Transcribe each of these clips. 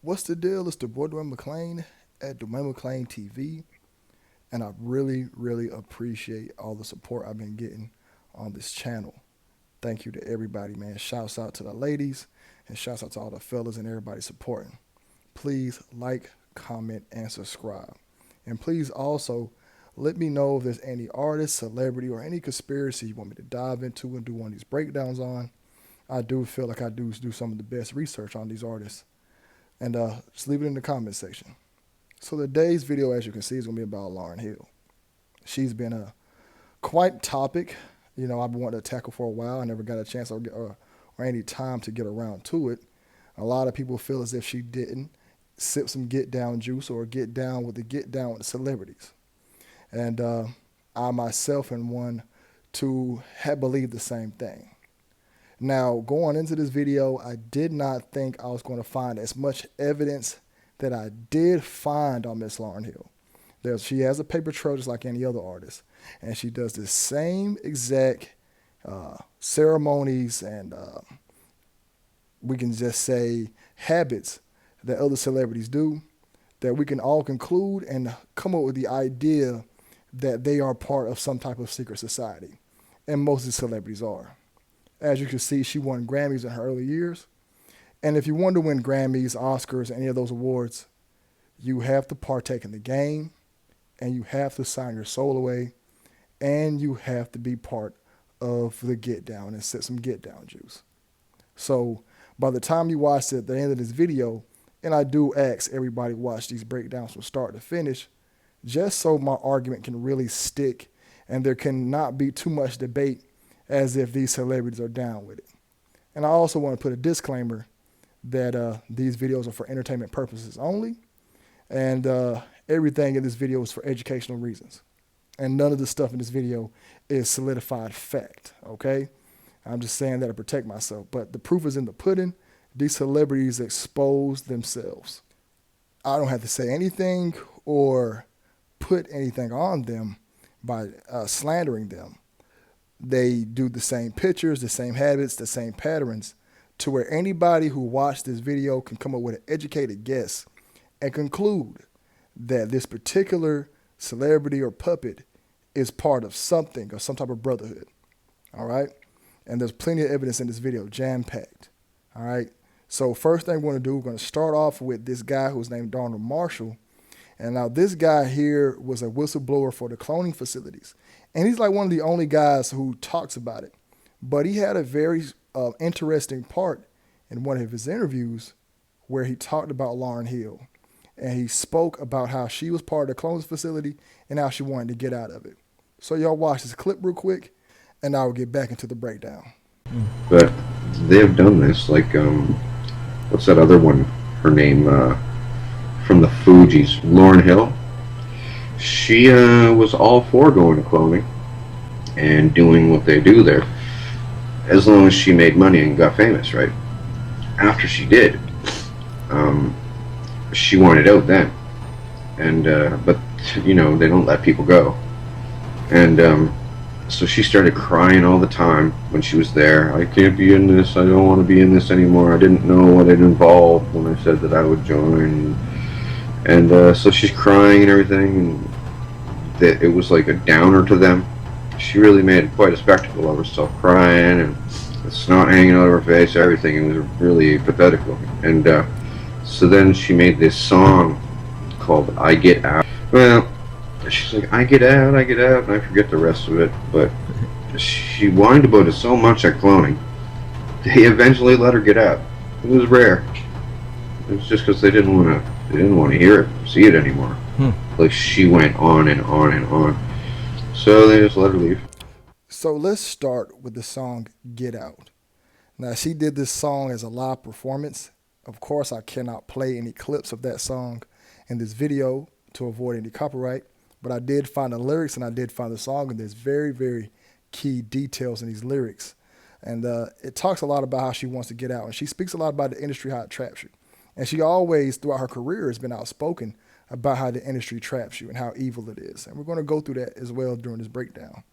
What's the deal? It's the boy Dwayne McClain at Dwayne McClain TV, and I really, really appreciate all the support I've been getting on this channel. Thank you to everybody, man. Shouts out to the ladies, and shouts out to all the fellas and everybody supporting. Please like, comment, and subscribe. And please also let me know if there's any artist, celebrity, or any conspiracy you want me to dive into and do one of these breakdowns on. I do feel like I do some of the best research on these artists. And just leave it in the comment section. So today's video, as you can see, is going to be about Lauryn Hill. She's been a quite topic, I've been wanting to tackle for a while. I never got a chance or any time to get around to it. A lot of people feel as if she didn't sip some get down juice or get down with the celebrities. And I myself am one to have believed the same thing. Now, going into this video, I did not think I was going to find as much evidence that I did find on Miss Lauryn Hill. She has a paper trail just like any other artist, and she does the same exact ceremonies and we can just say habits that other celebrities do, that we can all conclude and come up with the idea that they are part of some type of secret society. And most of the celebrities are. As you can see, she won Grammys in her early years. And if you want to win Grammys, Oscars, any of those awards, you have to partake in the game, and you have to sign your soul away, and you have to be part of the get down and sip some get down juice. So by the time you watch it at the end of this video, and I do ask everybody to watch these breakdowns from start to finish, just so my argument can really stick and there cannot be too much debate as if these celebrities are down with it. And I also want to put a disclaimer that these videos are for entertainment purposes only, and everything in this video is for educational reasons. And none of the stuff in this video is solidified fact, okay? I'm just saying that to protect myself. But the proof is in the pudding. These celebrities expose themselves. I don't have to say anything or put anything on them by slandering them. They do the same pictures, the same habits, the same patterns, to where anybody who watched this video can come up with an educated guess and conclude that this particular celebrity or puppet is part of something or some type of brotherhood. All right? And there's plenty of evidence in this video, jam-packed. All right? So first thing we're going to do, we're going to start off with this guy who's named Donald Marshall. And now this guy here was a whistleblower for the cloning facilities. And he's like one of the only guys who talks about it. But he had a very interesting part in one of his interviews where he talked about Lauryn Hill. And he spoke about how she was part of the cloning facility and how she wanted to get out of it. So y'all watch this clip real quick, and I will get back into the breakdown. But they've done this, like, what's that other one? Her name, from the Fugees, Lauryn Hill. She was all for going to cloning and doing what they do there, as long as she made money and got famous, right? After she did, she wanted out then, and but they don't let people go, and so she started crying all the time when she was there. I can't be in this. I don't want to be in this anymore. I didn't know what it involved when I said that I would join. And so she's crying and everything, and that it was like a downer to them. She really made quite a spectacle of herself, crying and the snot hanging out of her face, everything. It was really pathetic looking. And so then she made this song called I Get Out. Well, she's like, I get out, and I forget the rest of it. But she whined about it so much at cloning, they eventually let her get out. It was rare. It was just because they didn't want to hear it, see it anymore. Like, she went on and on and on. So they just let her leave. So let's start with the song Get Out. Now, she did this song as a live performance. Of course, I cannot play any clips of that song in this video to avoid any copyright, but I did find the lyrics and I did find the song, and there's very, very key details in these lyrics. And it talks a lot about how she wants to get out, and she speaks a lot about the industry, how it traps you. And she always, throughout her career, has been outspoken about how the industry traps you and how evil it is. And we're going to go through that as well during this breakdown.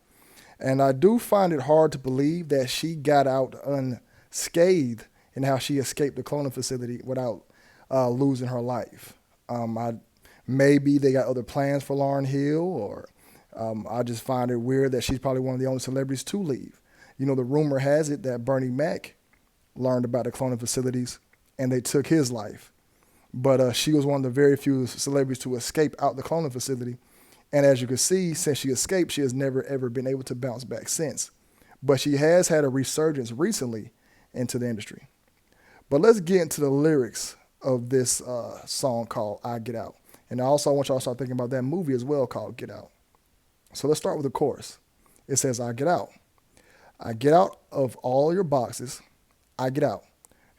And I do find it hard to believe that she got out unscathed and how she escaped the cloning facility without losing her life. Maybe they got other plans for Lauryn Hill, or I just find it weird that she's probably one of the only celebrities to leave. You know, the rumor has it that Bernie Mac learned about the cloning facilities and they took his life. But she was one of the very few celebrities to escape out the cloning facility. And as you can see, since she escaped, she has never, ever been able to bounce back since. But she has had a resurgence recently into the industry. But let's get into the lyrics of this song called I Get Out. And I also want y'all to start thinking about that movie as well called Get Out. So let's start with the chorus. It says, I get out. I get out of all your boxes. I get out.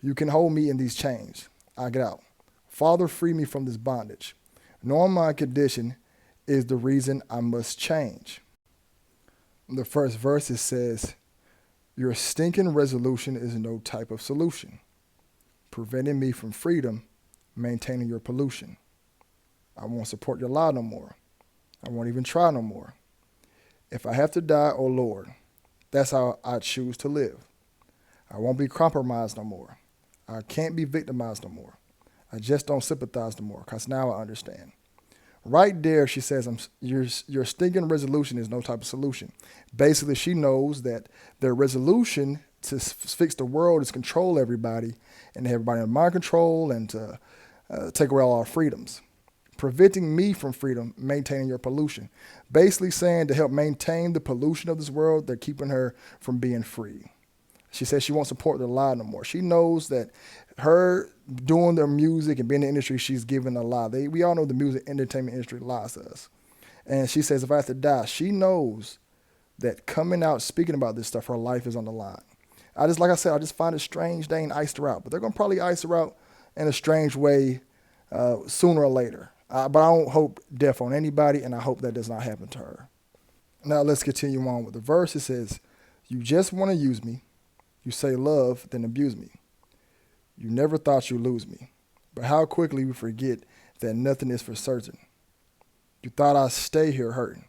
You can hold me in these chains. I get out. Father, free me from this bondage. Knowing my condition is the reason I must change. The first verse it says, your stinking resolution is no type of solution, preventing me from freedom, maintaining your pollution. I won't support your lie no more. I won't even try no more. If I have to die, oh Lord, that's how I choose to live. I won't be compromised no more. I can't be victimized no more. I just don't sympathize no more, because now I understand. Right there, she says, your stinking resolution is no type of solution. Basically, she knows that their resolution to fix the world is control everybody and everybody in mind control and to take away all our freedoms. Preventing me from freedom, maintaining your pollution. Basically saying to help maintain the pollution of this world, they're keeping her from being free. She says she won't support their lie no more. She knows that her doing their music and being in the industry, she's giving a lie. We all know the music entertainment industry lies to us. And she says if I have to die, she knows that coming out speaking about this stuff, her life is on the line. Like I said, I just find it strange they ain't iced her out. But they're going to probably ice her out in a strange way sooner or later. But I don't hope death on anybody, and I hope that does not happen to her. Now let's continue on with the verse. It says, you just want to use me. You say love, then abuse me. You never thought you'd lose me. But how quickly we forget that nothing is for certain. You thought I'd stay here hurting.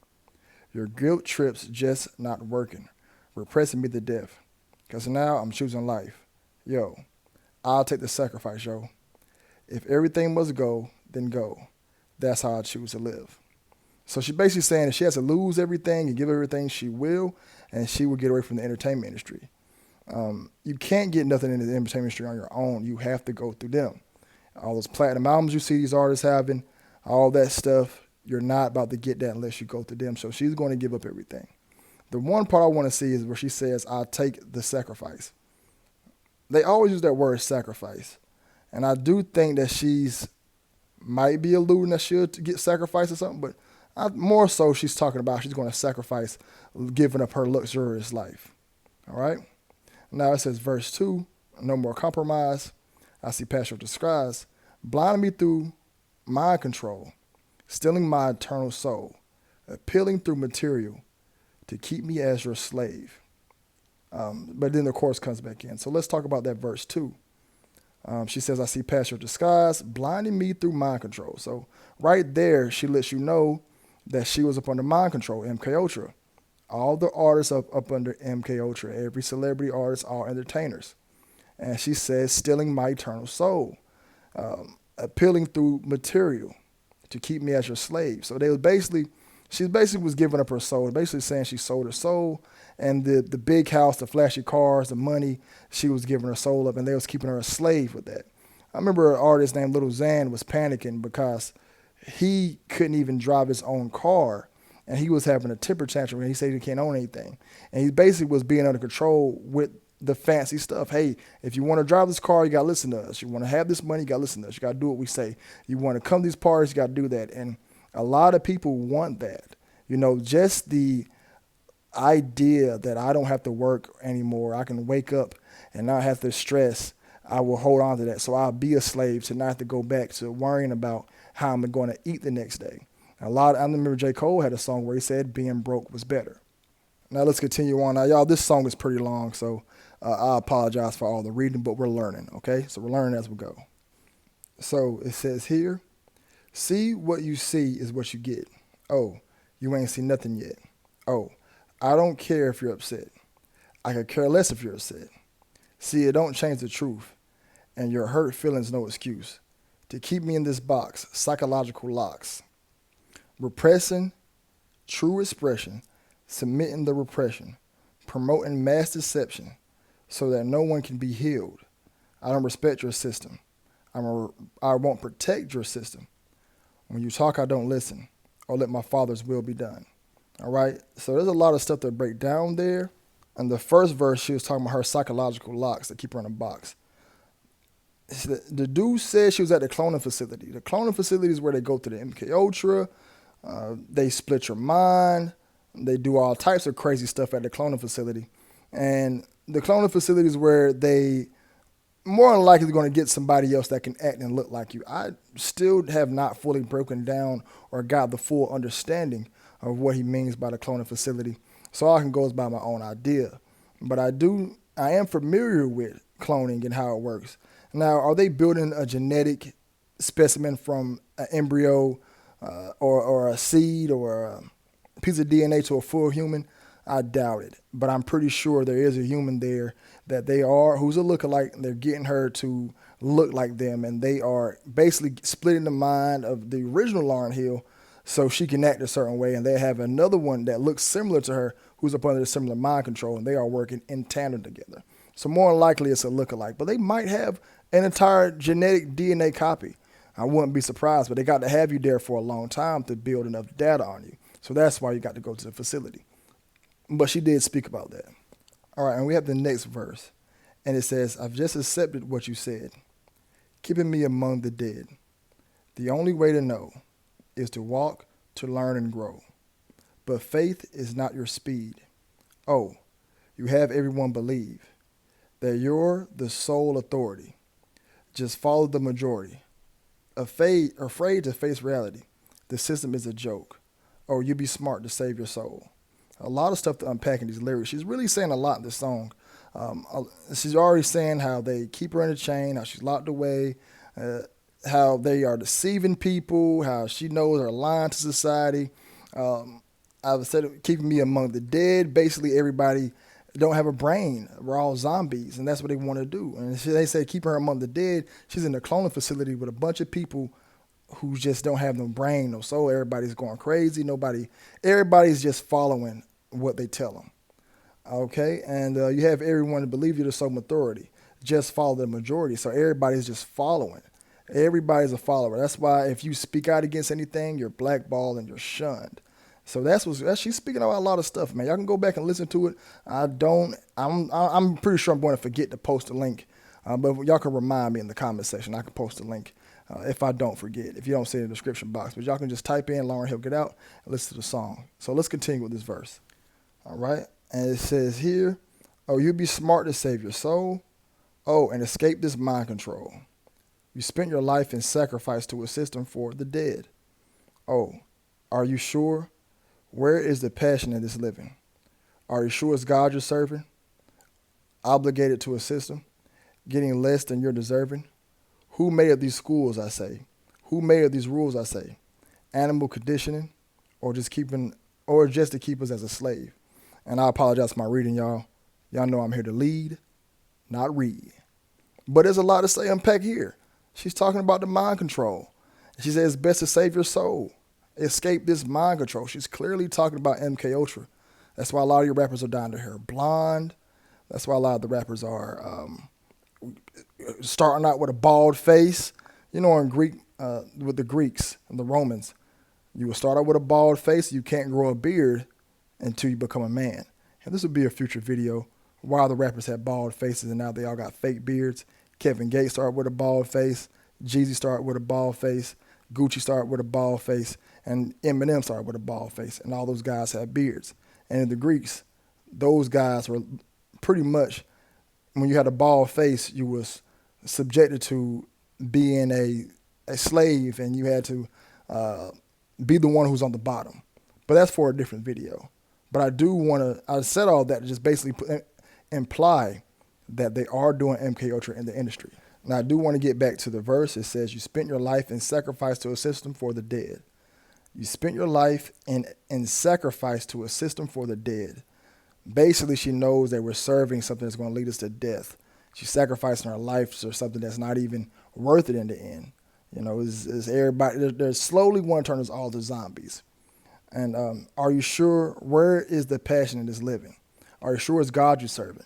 Your guilt trips just not working, repressing me to death. Because now I'm choosing life. Yo, I'll take the sacrifice, yo. If everything must go, then go. That's how I choose to live. So she's basically saying if she has to lose everything and give everything, she will, and she will get away from the entertainment industry. You can't get nothing in the entertainment industry on your own. You have to go through them. All those platinum albums you see these artists having, all that stuff, you're not about to get that unless you go through them. So she's going to give up everything. The one part I want to see is where she says, I'll take the sacrifice. They always use that word sacrifice. And I do think that she's might be alluding that she'll get sacrificed or something, but more so she's talking about she's going to sacrifice giving up her luxurious life. All right? Now it says verse 2, no more compromise. I see past your disguise, blinding me through mind control, stealing my eternal soul, appealing through material to keep me as your slave. But then the chorus comes back in. So let's talk about that verse 2. She says, I see past your disguise, blinding me through mind control. So right there, she lets you know that she was up under mind control, MK Ultra. All the artists up under MK Ultra, every celebrity artist, all entertainers. And she says, stealing my eternal soul, appealing through material to keep me as your slave. So she basically was giving up her soul, basically saying she sold her soul, and the big house, the flashy cars, the money, she was giving her soul up, and they was keeping her a slave with that. I remember an artist named Lil Xan was panicking because he couldn't even drive his own car, and he was having a temper tantrum, and he said he can't own anything. And he basically was being under control with the fancy stuff. Hey, if you want to drive this car, you got to listen to us. You want to have this money, you got to listen to us. You got to do what we say. You want to come to these parties, you got to do that. And a lot of people want that. You know, just the idea that I don't have to work anymore. I can wake up and not have to stress. I will hold on to that. So I'll be a slave to not have to go back to worrying about how I'm going to eat the next day. I remember J. Cole had a song where he said being broke was better. Now let's continue on. Now, y'all, this song is pretty long, so I apologize for all the reading, but we're learning, okay? So we're learning as we go. So it says here, see what you see is what you get. Oh, you ain't seen nothing yet. Oh, I don't care if you're upset. I could care less if you're upset. See, it don't change the truth, and your hurt feelings no excuse. to keep me in this box, psychological locks. Repressing true expression, submitting the repression, promoting mass deception so that no one can be healed. I don't respect your system. I won't protect your system. When you talk, I don't listen or let my Father's will be done. All right? So there's a lot of stuff to break down there. In the first verse, she was talking about her psychological locks that keep her in a box. The dude said she was at the cloning facility. The cloning facility is where they go to the MK Ultra. They split your mind. They do all types of crazy stuff at the cloning facility. And the cloning facility is where they more than likely going to get somebody else that can act and look like you. I still have not fully broken down or got the full understanding of what he means by the cloning facility. So all I can go is by my own idea. But I am familiar with cloning and how it works. Now, are they building a genetic specimen from an embryo or a seed or a piece of DNA to a full human? I doubt it. But I'm pretty sure there is a human there that who's a lookalike, and they're getting her to look like them. And they are basically splitting the mind of the original Lauryn Hill so she can act a certain way. And they have another one that looks similar to her who's up under similar mind control, and they are working in tandem together. So more than likely it's a lookalike. But they might have an entire genetic DNA copy. I wouldn't be surprised, but they got to have you there for a long time to build enough data on you. So that's why you got to go to the facility. But she did speak about that. All right, and we have the next verse. And it says, I've just accepted what you said, keeping me among the dead. The only way to know is to walk, to learn, and grow. But faith is not your speed. Oh, you have everyone believe that you're the sole authority. Just follow the majority. Afraid to face reality. The system is a joke. Oh, you be smart to save your soul. A lot of stuff to unpack in these lyrics. She's really saying a lot in this song. She's already saying how they keep her in a chain, how she's locked away, how they are deceiving people, how she knows they're lying to society. I've said keeping me among the dead. Basically, everybody don't have a brain. We're all zombies, and that's what they want to do. And they say keep her among the dead. She's in a cloning facility with a bunch of people who just don't have no brain, no soul. Everybody's going crazy. Everybody's just following what they tell them. Okay, and you have everyone to believe you're the sole authority. Just follow the majority. So everybody's just following. Everybody's a follower. That's why if you speak out against anything, you're blackballed and you're shunned. So she's speaking about a lot of stuff, man. Y'all can go back and listen to it. I'm pretty sure I'm going to forget to post a link, but y'all can remind me in the comment section. I can post a link if I don't forget. If you don't see it in the description box, but y'all can just type in Lauryn Hill Get Out and listen to the song. So let's continue with this verse. All right, and it says here, oh, you be smart to save your soul. Oh, and escape this mind control. You spent your life in sacrifice to a system for the dead. Oh, are you sure? Where is the passion in this living? Are you sure it's God you're serving? Obligated to a system, getting less than you're deserving? Who made of these schools, I say? Who made of these rules, I say? Animal conditioning, or just to keep us as a slave? And I apologize for my reading, y'all. Y'all know I'm here to lead, not read. But there's a lot to say unpack here. She's talking about the mind control. She says it's best to save your soul. Escape this mind control. She's clearly talking about MK Ultra. That's why a lot of your rappers are dyeing their hair blonde. That's why a lot of the rappers are starting out with a bald face. You know, in Greek, with the Greeks and the Romans, you will start out with a bald face. You can't grow a beard until you become a man. And this would be a future video. Why the rappers had bald faces and now they all got fake beards. Kevin Gates started with a bald face. Jeezy started with a bald face. Gucci started with a bald face. And Eminem started with a bald face. And all those guys had beards. And in the Greeks, those guys were pretty much, when you had a bald face, you was subjected to being a slave, and you had to be the one who's on the bottom. But that's for a different video. But I said all that to just basically imply that they are doing MK Ultra in the industry. Now, I do want to get back to the verse. It says, you spent your life in sacrifice to a system for the dead. You spent your life in sacrifice to a system for the dead. Basically, she knows that we're serving something that's going to lead us to death. She's sacrificing her life for something that's not even worth it in the end. Is everybody they're slowly want to turn us all to zombies. And are you sure where is the passion in this living? Are you sure it's God you're serving?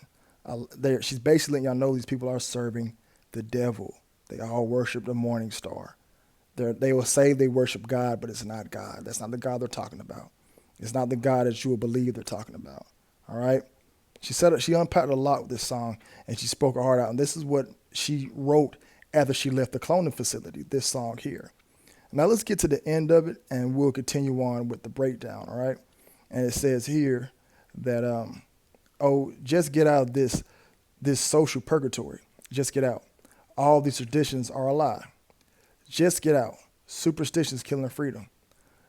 She's basically letting y'all know these people are serving the devil. They all worship the morning star. They will say they worship God, but it's not God. That's not the God they're talking about. It's not the God that you will believe they're talking about. All right? She unpacked a lot with this song, and she spoke her heart out. And this is what she wrote after she left the cloning facility, this song here. Now let's get to the end of it, and we'll continue on with the breakdown, all right? And it says here that, just get out of this social purgatory. Just get out. All these traditions are a lie. Just get out. Superstitions killing freedom.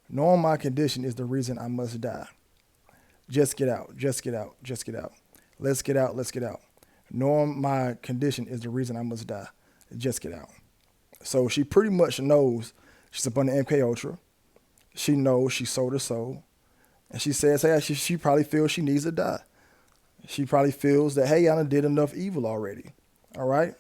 Knowing my condition is the reason I must die. Just get out. Just get out. Just get out. Let's get out. Let's get out. Knowing my condition is the reason I must die. Just get out. So she pretty much knows she's up on the MK Ultra. She knows she sold her soul. And she says, hey, she probably feels she needs to die. She probably feels that, hey, I done did enough evil already. All right?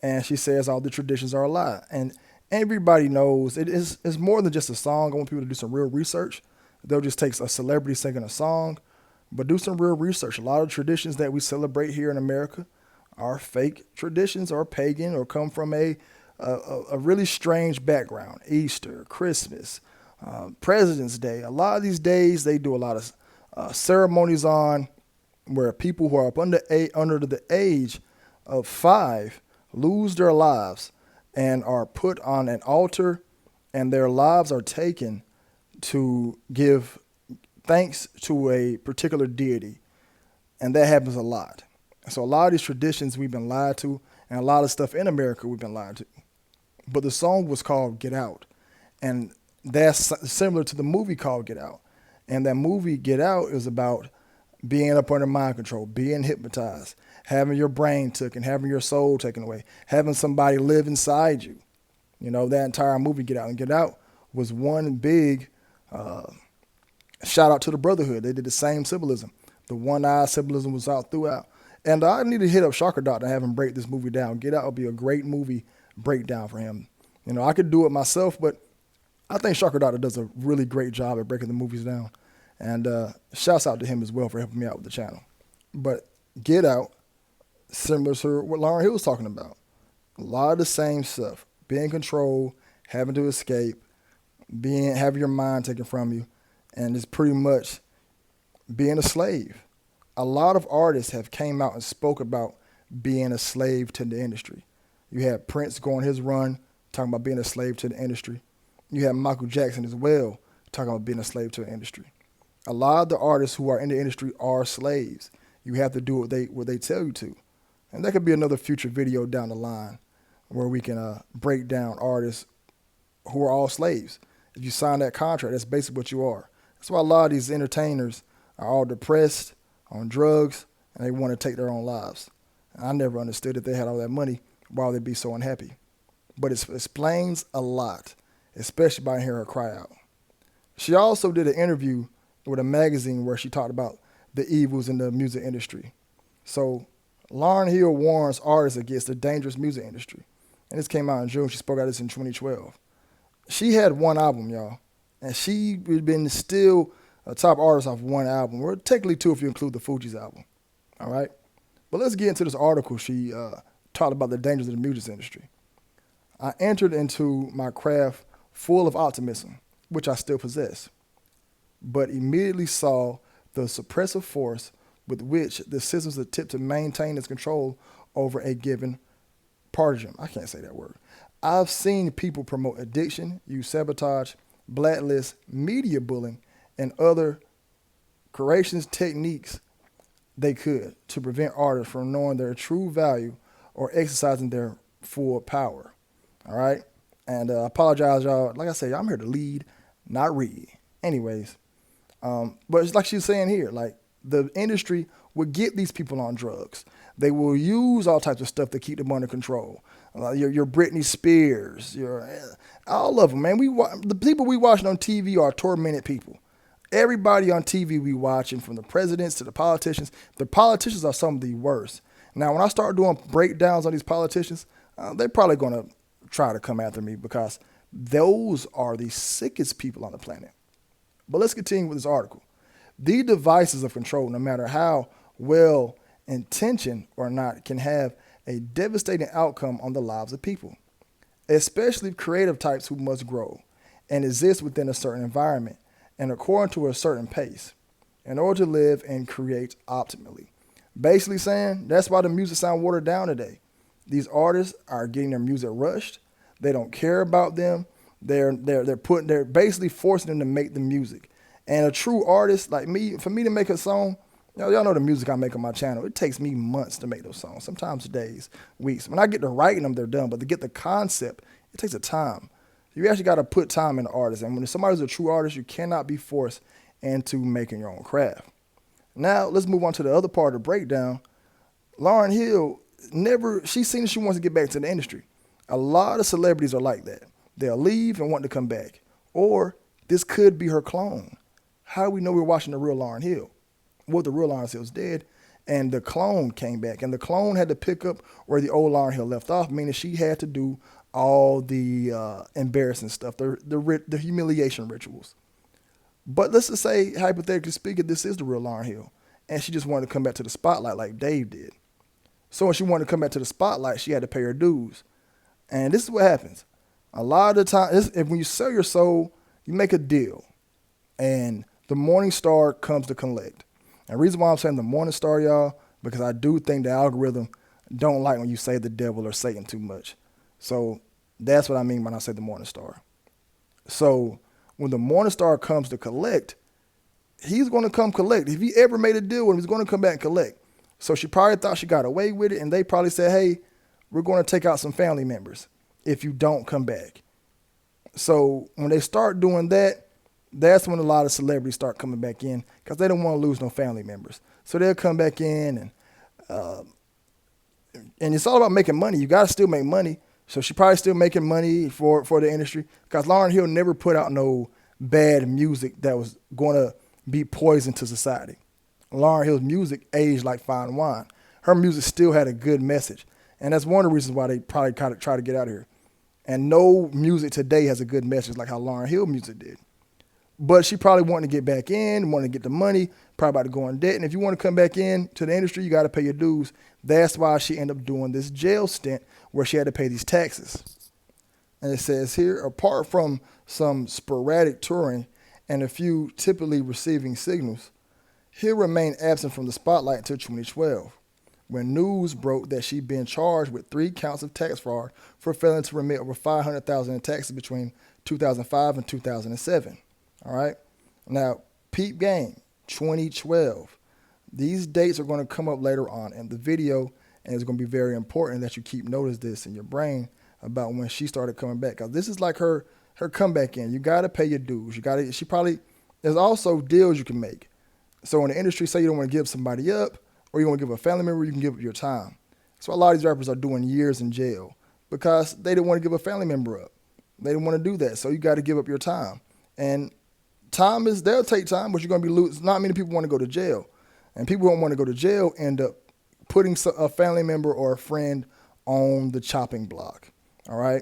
And she says all the traditions are a lie. And everybody knows it's more than just a song. I want people to do some real research. They'll just take a celebrity singing a song, but do some real research. A lot of traditions that we celebrate here in America are fake traditions or pagan or come from a really strange background. Easter, Christmas, President's Day. A lot of these days they do a lot of ceremonies on where people who are up under the age of 5 lose their lives and are put on an altar, and their lives are taken to give thanks to a particular deity. And that happens a lot. So a lot of these traditions we've been lied to, and a lot of stuff in America we've been lied to. But the song was called Get Out. And that's similar to the movie called Get Out. And that movie, Get Out, is about being up under mind control, being hypnotized, having your brain taken, having your soul taken away, having somebody live inside you. That entire movie, Get Out. And Get Out was one big shout out to the Brotherhood. They did the same symbolism. The one-eye symbolism was out throughout. And I need to hit up Shocker Doctor and have him break this movie down. Get Out would be a great movie breakdown for him. I could do it myself, but I think Shocker Doctor does a really great job at breaking the movies down. And shouts out to him as well for helping me out with the channel. But Get Out, similar to what Lauryn Hill was talking about. A lot of the same stuff. Being controlled, having to escape, having your mind taken from you, and it's pretty much being a slave. A lot of artists have came out and spoke about being a slave to the industry. You had Prince going his run, talking about being a slave to the industry. You had Michael Jackson as well, talking about being a slave to the industry. A lot of the artists who are in the industry are slaves. You have to do what they tell you to. And that could be another future video down the line where we can break down artists who are all slaves. If you sign that contract, that's basically what you are. That's why a lot of these entertainers are all depressed, on drugs, and they want to take their own lives. And I never understood if they had all that money, why would they be so unhappy? But it explains a lot, especially by hearing her cry out. She also did an interview with a magazine where she talked about the evils in the music industry. So Lauryn Hill warns artists against the dangerous music industry. And this came out in June. She spoke out this in 2012. She had one album, y'all. And she had been still a top artist off one album. Well, technically two if you include the Fugees album. All right? But let's get into this article she talked about the dangers of the music industry. I entered into my craft full of optimism, which I still possess, but immediately saw the suppressive force with which the systems attempt to maintain its control over a given partisan. I can't say that word. I've seen people promote addiction, use sabotage, blacklist, media bullying, and other creations techniques they could to prevent artists from knowing their true value or exercising their full power. All right? And I apologize, y'all. Like I said, I'm here to lead, not read. Anyways, but it's like she's saying here, like the industry will get these people on drugs. They will use all types of stuff to keep them under control. Your Britney Spears, all of them, man. The people we watching on TV are tormented people. Everybody on TV we watching, from the presidents to the politicians are some of the worst. Now, when I start doing breakdowns on these politicians, they're probably going to try to come after me because those are the sickest people on the planet. But let's continue with this article. These devices of control, no matter how well intentioned or not, can have a devastating outcome on the lives of people, especially creative types who must grow and exist within a certain environment and according to a certain pace in order to live and create optimally. Basically saying that's why the music sound watered down today. These artists are getting their music rushed. They don't care about them. They're basically forcing them to make the music. And a true artist like me, for me to make a song, y'all know the music I make on my channel. It takes me months to make those songs, sometimes days, weeks. When I get to writing them, they're done. But to get the concept, it takes a time. You actually got to put time in the artist. And when somebody's a true artist, you cannot be forced into making your own craft. Now, let's move on to the other part of the breakdown. Lauryn Hill, she's seen that she wants to get back to the industry. A lot of celebrities are like that. They'll leave and want to come back. Or this could be her clone. How do we know we're watching the real Lauryn Hill? Well, the real Lauryn Hill is dead, and the clone came back. And the clone had to pick up where the old Lauryn Hill left off, meaning she had to do all the embarrassing stuff, the humiliation rituals. But let's just say, hypothetically speaking, this is the real Lauryn Hill, and she just wanted to come back to the spotlight like Dave did. So when she wanted to come back to the spotlight, she had to pay her dues. And this is what happens. A lot of the time, when you sell your soul, you make a deal, and the morning star comes to collect. And the reason why I'm saying the morning star, y'all, because I do think the algorithm don't like when you say the devil or Satan too much. So that's what I mean when I say the morning star. So when the morning star comes to collect, he's going to come collect. If he ever made a deal with him, he's going to come back and collect. So she probably thought she got away with it, and they probably said, hey, we're going to take out some family members if you don't come back. So when they start doing that, that's when a lot of celebrities start coming back in because they don't want to lose no family members. So they'll come back in, and it's all about making money. You got to still make money. So she probably still making money for the industry because Lauryn Hill never put out no bad music that was going to be poison to society. Lauryn Hill's music aged like fine wine. Her music still had a good message. And that's one of the reasons why they probably kind of try to get out of here. And no music today has a good message like how Lauryn Hill music did. But she probably wanted to get back in, wanted to get the money, probably about to go in debt. And if you want to come back in to the industry, you got to pay your dues. That's why she ended up doing this jail stint where she had to pay these taxes. And it says here, apart from some sporadic touring and a few typically receiving signals, Hill remained absent from the spotlight until 2012, when news broke that she'd been charged with 3 counts of tax fraud for failing to remit over $500,000 in taxes between 2005 and 2007. All right. Now, peep game, 2012. These dates are going to come up later on in the video, and it's going to be very important that you keep notice this in your brain about when she started coming back. Because this is like her comeback in. You got to pay your dues. There's also deals you can make. So in the industry, say you don't want to give somebody up or you want to give a family member, you can give up your time. So a lot of these rappers are doing years in jail because they didn't want to give a family member up. They didn't want to do that. So you got to give up your time. And they'll take time, but you're going to be losing. Not many people want to go to jail. And people who don't want to go to jail end up putting a family member or a friend on the chopping block. All right.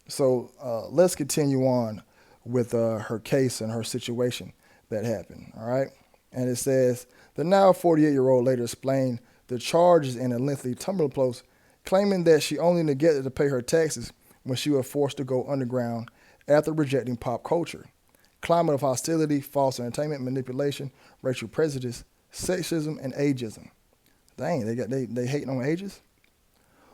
So let's continue on with her case and her situation that happened. All right. And it says, the now 48-year-old later explained the charges in a lengthy Tumblr post, claiming that she only neglected to pay her taxes when she was forced to go underground after rejecting pop culture. Climate of hostility, false entertainment, manipulation, racial prejudice, sexism, and ageism. Dang, they hating on ages?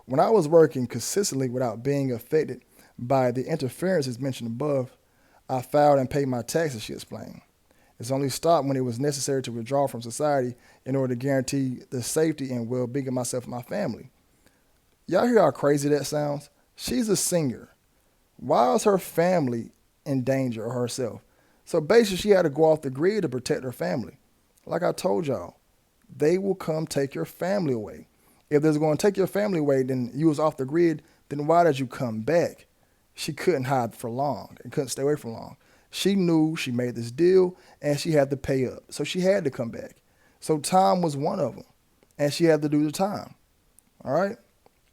When I was working consistently without being affected by the interferences mentioned above, I filed and paid my taxes, she explained. It's only stopped when it was necessary to withdraw from society in order to guarantee the safety and well-being of myself and my family. Y'all hear how crazy that sounds? She's a singer. Why is her family in danger or herself? So basically, she had to go off the grid to protect her family. Like I told y'all, they will come take your family away. If they're going to take your family away, then you was off the grid, then why did you come back? She couldn't hide for long and couldn't stay away for long. She knew she made this deal and she had to pay up. So she had to come back. So time was one of them. And she had to do the time. All right?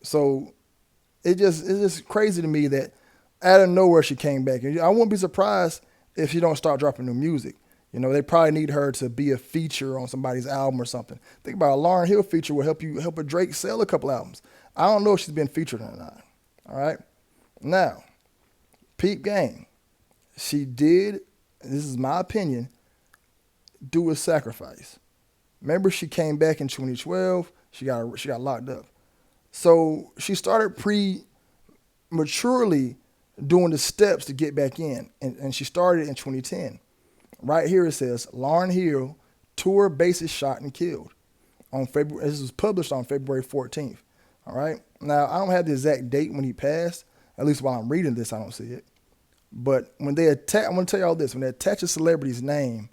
So It's just crazy to me that out of nowhere she came back. And I wouldn't be surprised if she don't start dropping new music. They probably need her to be a feature on somebody's album or something. Think about a Lauryn Hill feature will help a Drake sell a couple albums. I don't know if she's been featured or not. All right. Now, peep game. She did, this is my opinion, do a sacrifice. Remember, she came back in 2012. She got locked up. So she started prematurely doing the steps to get back in, and she started in 2010. Right here it says Lauryn Hill, tour bassist shot and killed on February. This was published on February 14th. All right. Now I don't have the exact date when he passed. At least while I'm reading this, I don't see it. But when they I'm going to tell you all this: when they attach a celebrity's name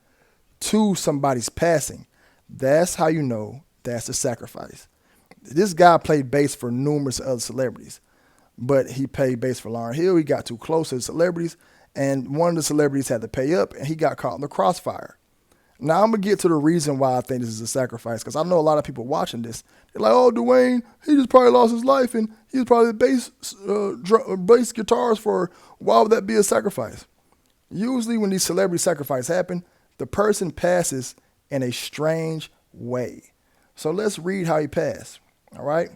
to somebody's passing, that's how you know that's a sacrifice. This guy played bass for numerous other celebrities, but he played bass for Lauryn Hill. He got too close to the celebrities, and one of the celebrities had to pay up, and he got caught in the crossfire. Now, I'm going to get to the reason why I think this is a sacrifice, because I know a lot of people watching this. They're like, oh, Dwayne, he just probably lost his life, and he was probably the bass guitarist for, why would that be a sacrifice? Usually when these celebrity sacrifices happen, the person passes in a strange way. So let's read how he passed, all right?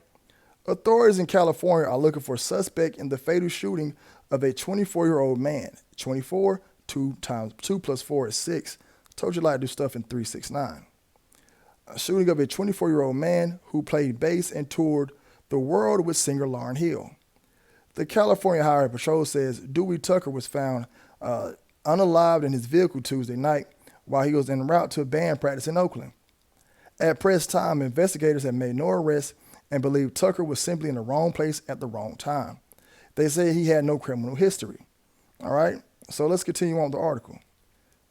Authorities in California are looking for a suspect in the fatal shooting of a 24-year-old man. 24, 2 plus 4 is 6. Told you I like to do stuff in 3, 6, 9. A shooting of a 24-year-old man who played bass and toured the world with singer Lauryn Hill. The California Highway Patrol says Dewey Tucker was found unalived in his vehicle Tuesday night while he was en route to a band practice in Oakland. At press time, investigators have made no arrests and believe Tucker was simply in the wrong place at the wrong time. They say he had no criminal history. All right, so let's continue on with the article.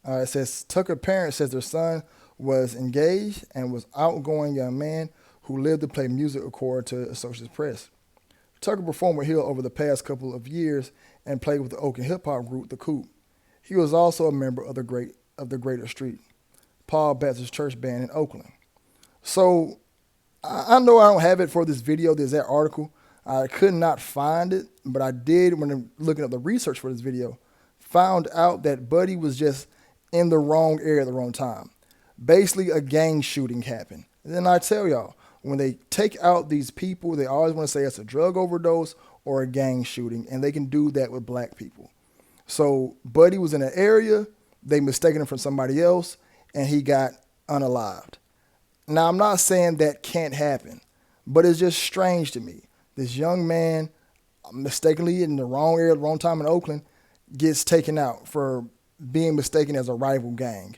It says Tucker's parents says their son was engaged and was outgoing young man who lived to play music, according to Associated Press. Tucker performed with Hill over the past couple of years and played with the Oakland hip-hop group The Coup. He was also a member of the Greater Street, Paul Baptist Church Band in Oakland. So I know I don't have it for this video, there's that article. I could not find it, but I did, when I'm looking at the research for this video, found out that Buddy was just in the wrong area at the wrong time. Basically, a gang shooting happened. And then I tell y'all, when they take out these people, they always want to say it's a drug overdose or a gang shooting, and they can do that with black people. So Buddy was in an area, they mistaken him for somebody else, and he got unalived. Now, I'm not saying that can't happen, but it's just strange to me. This young man, mistakenly in the wrong area at the wrong time in Oakland, gets taken out for being mistaken as a rival gang.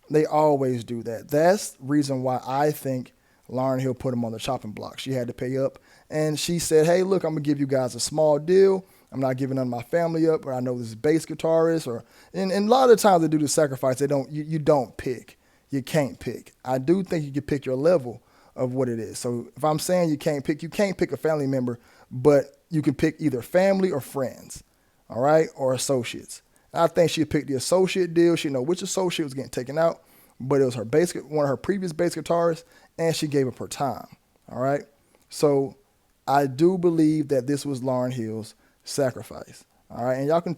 They always do that. That's the reason why I think Lauryn Hill put him on the chopping block. She had to pay up, and she said, hey, look, I'm going to give you guys a small deal. I'm not giving none of my family up, or I know this is bass guitarist, and a lot of the times they do the sacrifice. You don't pick. You can't pick. I do think you can pick your level of what it is. So if I'm saying you can't pick a family member, but you can pick either family or friends, all right, or associates. I think she picked the associate deal. She know which associate was getting taken out, but it was one of her previous bass guitarists, and she gave up her time. All right. So I do believe that this was Lauryn Hill's sacrifice. All right. And y'all can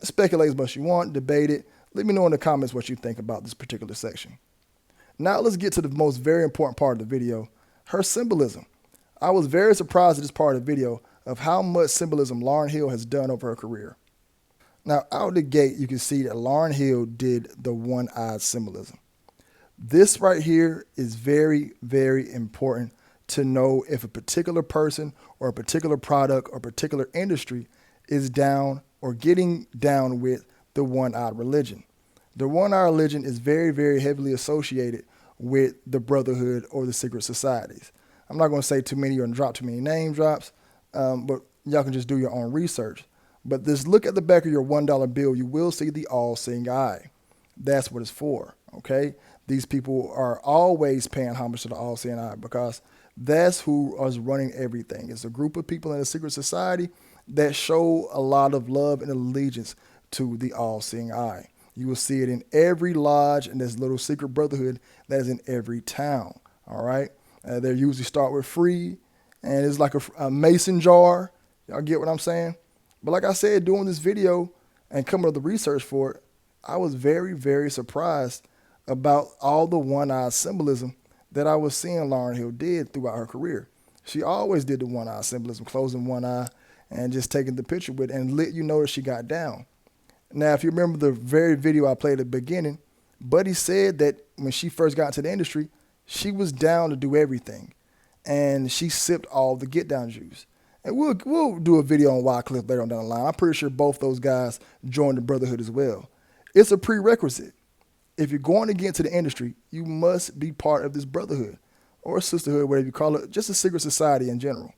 speculate as much as you want, debate it. Let me know in the comments what you think about this particular section. Now let's get to the most very important part of the video, her symbolism. I was very surprised at this part of the video of how much symbolism Lauryn Hill has done over her career. Now, out the gate, you can see that Lauryn Hill did the one-eyed symbolism. This right here is very, very important to know if a particular person or a particular product or particular industry is down or getting down with the one-eyed religion. The one-eyed religion is very, very heavily associated with the brotherhood or the secret societies. I'm not going to say too many or drop too many name drops, but y'all can just do your own research. But just look at the back of your $1 bill. You will see the all-seeing eye. That's what it's for, okay? These people are always paying homage to the all-seeing eye because that's who is running everything. It's a group of people in a secret society that show a lot of love and allegiance to the all-seeing eye. You will see it in every lodge and this little secret brotherhood that is in every town, all right? They usually start with free, and it's like a mason jar. Y'all get what I'm saying? But like I said, doing this video and coming up with the research for it, I was very, very surprised about all the one-eye symbolism that I was seeing Lauryn Hill did throughout her career. She always did the one-eye symbolism, closing one eye and just taking the picture with it and let you know that she got down. Now, if you remember the very video I played at the beginning, Buddy said that when she first got into the industry, she was down to do everything. And she sipped all the get-down juice. And we'll do a video on Wycliffe later on down the line. I'm pretty sure both those guys joined the Brotherhood as well. It's a prerequisite. If you're going to get into the industry, you must be part of this brotherhood or sisterhood, whatever you call it, just a secret society in general.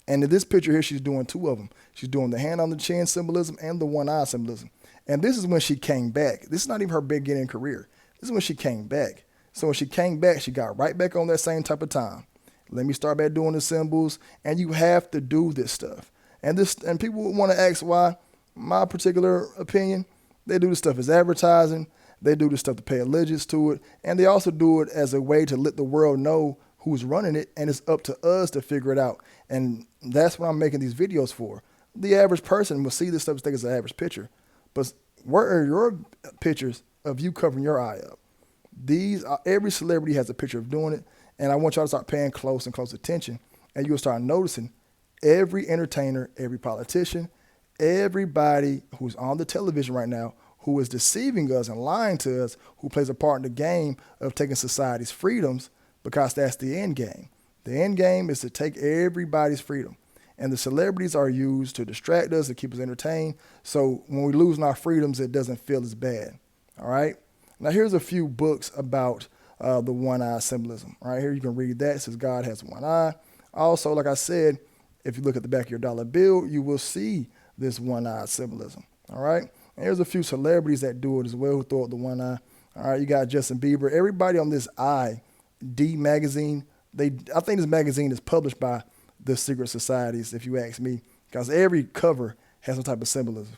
And in this picture here, she's doing two of them. She's doing the hand on the chin symbolism and the one eye symbolism. And this is when she came back. This is not even her beginning career. This is when she came back. So when she came back, she got right back on that same type of time. Let me start back doing the symbols, and you have to do this stuff. And people want to ask why. My particular opinion, they do this stuff as advertising. They do this stuff to pay allegiance to it, and they also do it as a way to let the world know who's running it, and it's up to us to figure it out. And that's what I'm making these videos for. The average person will see this stuff and think it's an average picture, but where are your pictures of you covering your eye up? Every celebrity has a picture of doing it, and I want y'all to start paying close attention, and you'll start noticing every entertainer, every politician, everybody who's on the television right now who is deceiving us and lying to us, who plays a part in the game of taking society's freedoms, because that's the end game. The end game is to take everybody's freedom. And the celebrities are used to distract us, to keep us entertained. So when we lose our freedoms, it doesn't feel as bad. All right? Now here's a few books about the one-eye symbolism. Right here you can read that. It says God has one eye. Also, like I said, if you look at the back of your dollar bill, you will see this one-eye symbolism. All right? And there's a few celebrities that do it as well, who throw out the one eye. All right, you got Justin Bieber. Everybody on this D magazine, I think this magazine is published by the secret societies, if you ask me, because every cover has some type of symbolism.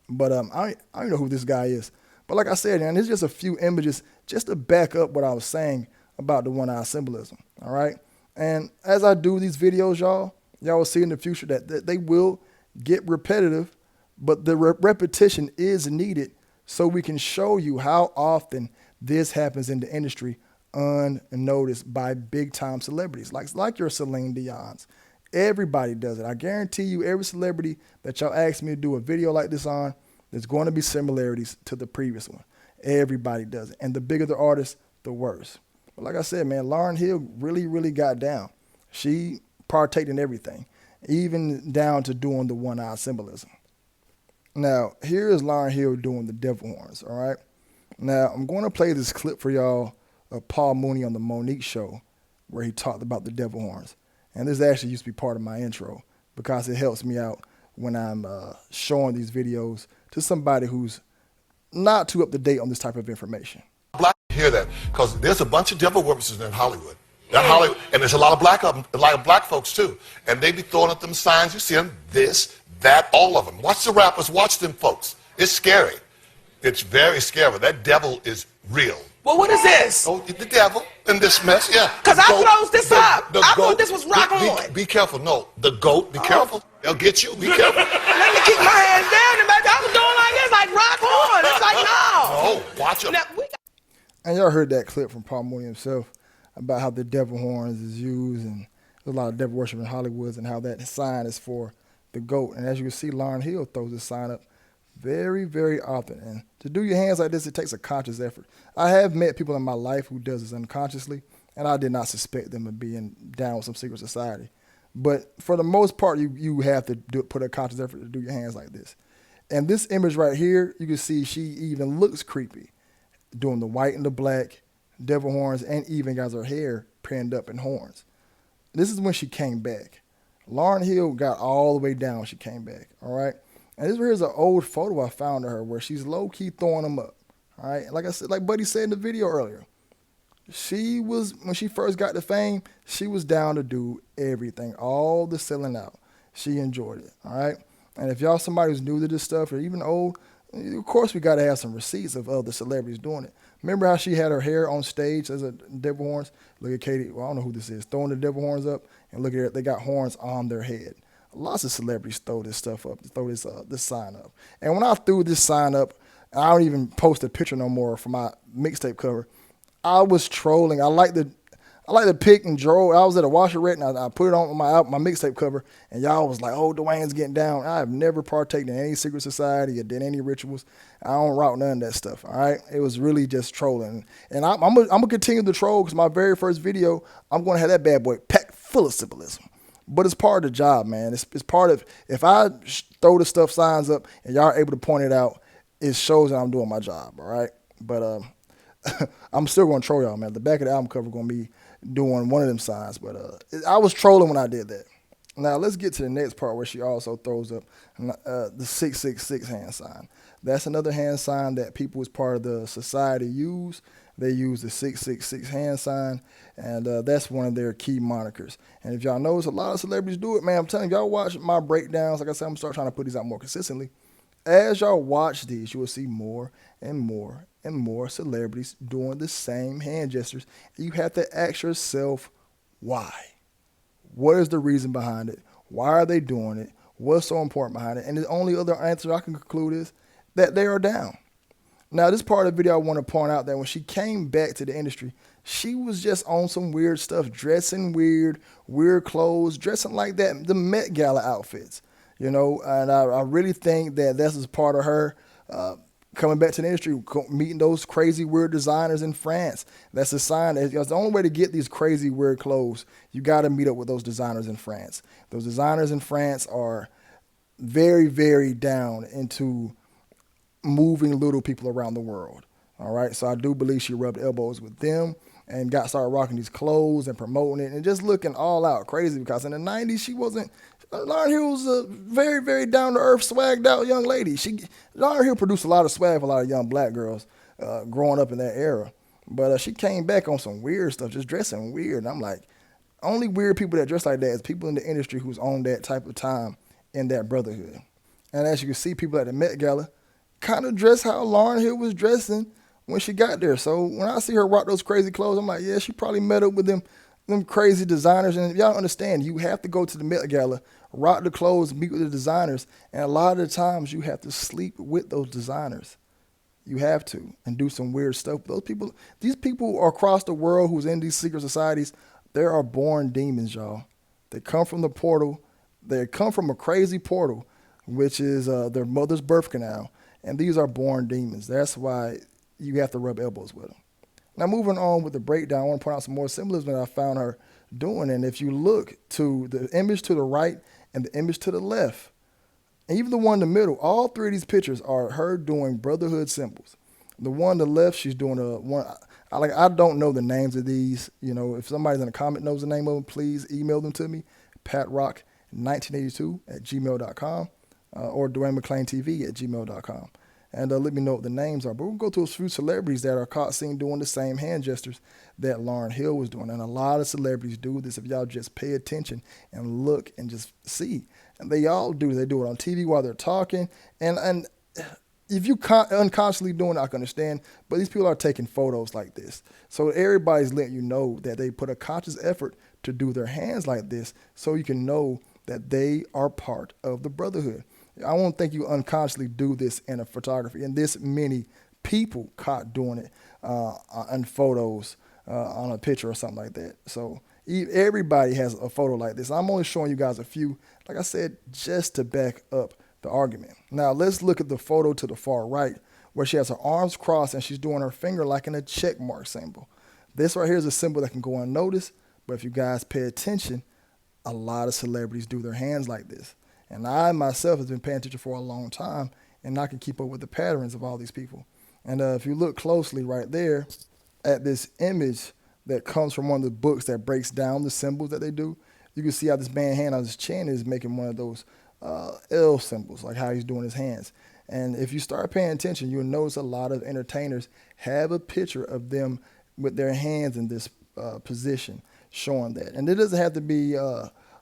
But I don't know who this guy is. But like I said, man, there's just a few images just to back up what I was saying about the one-eye symbolism, all right? And as I do these videos, y'all will see in the future that they will get repetitive, but the repetition is needed so we can show you how often this happens in the industry unnoticed by big-time celebrities, like your Celine Dion's. Everybody does it. I guarantee you every celebrity that y'all ask me to do a video like this on, there's going to be similarities to the previous one. Everybody does it. And the bigger the artist, the worse. But like I said, man, Lauryn Hill really, really got down. She partaked in everything, even down to doing the one-eye symbolism. Now, here is Lauryn Hill doing the devil horns, all right? Now, I'm going to play this clip for y'all of Paul Mooney on the Monique show where he talked about the devil horns. And this actually used to be part of my intro because it helps me out when I'm showing these videos to somebody who's not too up to date on this type of information. Black hear that because there's a bunch of devil worshipers in Hollywood. Hollywood, and there's a lot of black folks too, and they be throwing up them signs. You see them, this, that, all of them. Watch the rappers, watch them folks. It's scary. It's very scary. That devil is real. Well, what is this? Oh, the devil in this mess, yeah. Because I closed this up. I thought this was rock on. Be careful. No, the goat, be careful. They'll get you. Be careful. Let me keep my hands down. And I was doing like this, like rock on. It's like, no. No, watch it. And y'all heard that clip from Paul Mooney himself about how the devil horns is used, and there's a lot of devil worship in Hollywood, and how that sign is for the goat. And as you can see, Lauryn Hill throws this sign up very, very often. And to do your hands like this, it takes a conscious effort. I have met people in my life who does this unconsciously, and I did not suspect them of being down with some secret society. But for the most part, you have to put a conscious effort to do your hands like this. And this image right here, you can see she even looks creepy, doing the white and the black, devil horns, and even got her hair pinned up in horns. This is when she came back. Lauryn Hill got all the way down when she came back, all right? And this here's an old photo I found of her where she's low-key throwing them up, all right? Like I said, like Buddy said in the video earlier, when she first got to fame, she was down to do everything, all the selling out. She enjoyed it, all right? And if y'all somebody who's new to this stuff or even old, of course we got to have some receipts of other celebrities doing it. Remember how she had her hair on stage as a devil horns? Look at Katie, well, I don't know who this is, throwing the devil horns up, and look at it, they got horns on their head. lots of celebrities throw this stuff up, throw this sign up. And when I threw this sign up, I don't even post a picture no more for my mixtape cover. I was trolling. I like the pick and draw. I was at a washerette and I put it on my mixtape cover, and y'all was like, "Oh, Dwayne's getting down." I have never partaken in any secret society or did any rituals. I don't route none of that stuff. All right, it was really just trolling, and I'm gonna continue to troll because my very first video, I'm gonna have that bad boy packed full of symbolism. But it's part of the job, man. It's part of, if I throw the stuff signs up and y'all are able to point it out, it shows that I'm doing my job. All right, but I'm still gonna troll y'all, man. The back of the album cover gonna be doing one of them signs, but I was trolling when I did that. Now let's get to the next part where she also throws up the 666 hand sign. That's another hand sign that people as part of the society use. They use the 666 hand sign, and that's one of their key monikers. And if y'all notice, a lot of celebrities do it, man. I'm telling you, y'all watch my breakdowns. Like I said, I'm gonna start trying to put these out more consistently. As y'all watch these, you will see more and more and more celebrities doing the same hand gestures. You have to ask yourself, why? What is the reason behind it? Why are they doing it? What's so important behind it? And the only other answer I can conclude is that they are down. Now, this part of the video, I want to point out that when she came back to the industry, she was just on some weird stuff, dressing weird clothes, dressing like that, the Met Gala outfits. You know, and I really think that this is part of her coming back to the industry, meeting those crazy, weird designers in France. That's a sign that the only way to get these crazy, weird clothes, you got to meet up with those designers in France. Those designers in France are very, very down into moving little people around the world. All right, so I do believe she rubbed elbows with them and started rocking these clothes and promoting it and just looking all out crazy, because in the 90s, she wasn't. Lauryn Hill was a very, very down-to-earth, swagged-out young lady. Lauryn Hill produced a lot of swag for a lot of young black girls growing up in that era. But she came back on some weird stuff, just dressing weird. And I'm like, only weird people that dress like that is people in the industry who's on that type of time in that brotherhood. And as you can see, people at the Met Gala kind of dress how Lauryn Hill was dressing when she got there. So when I see her rock those crazy clothes, I'm like, yeah, she probably met up with them crazy designers. And y'all understand, you have to go to the Met Gala, rock the clothes, meet with the designers, and a lot of the times you have to sleep with those designers. You have to, and do some weird stuff. These people across the world who's in these secret societies, they are born demons, y'all. They come from the portal. They come from a crazy portal, which is their mother's birth canal, and these are born demons. That's why you have to rub elbows with them. Now, moving on with the breakdown, I want to point out some more symbolism that I found her doing. And if you look to the image to the right and the image to the left, and even the one in the middle, all three of these pictures are her doing brotherhood symbols. The one on the left, she's doing I don't know the names of these. You know, if somebody in the comment knows the name of them, please email them to me, patrock1982@gmail.com or DwayneMcClainTV@gmail.com. And let me know what the names are. But we'll go to a few celebrities that are caught seen doing the same hand gestures that Lauryn Hill was doing. And a lot of celebrities do this if y'all just pay attention and look and just see. And they all do. They do it on TV while they're talking. And if you unconsciously doing it, I can understand. But these people are taking photos like this. So everybody's letting you know that they put a conscious effort to do their hands like this so you can know that they are part of the brotherhood. I won't think you unconsciously do this in a photography, and this many people caught doing it in photos on a picture or something like that. So everybody has a photo like this. I'm only showing you guys a few, like I said, just to back up the argument. Now let's look at the photo to the far right where she has her arms crossed and she's doing her finger like in a check mark symbol. This right here is a symbol that can go unnoticed, but if you guys pay attention, a lot of celebrities do their hands like this. And I myself have been paying attention for a long time, and I can keep up with the patterns of all these people. And if you look closely right there at this image that comes from one of the books that breaks down the symbols that they do, you can see how this man's hand on his chin is making one of those L symbols, like how he's doing his hands. And if you start paying attention, you'll notice a lot of entertainers have a picture of them with their hands in this position, showing that. And it doesn't have to be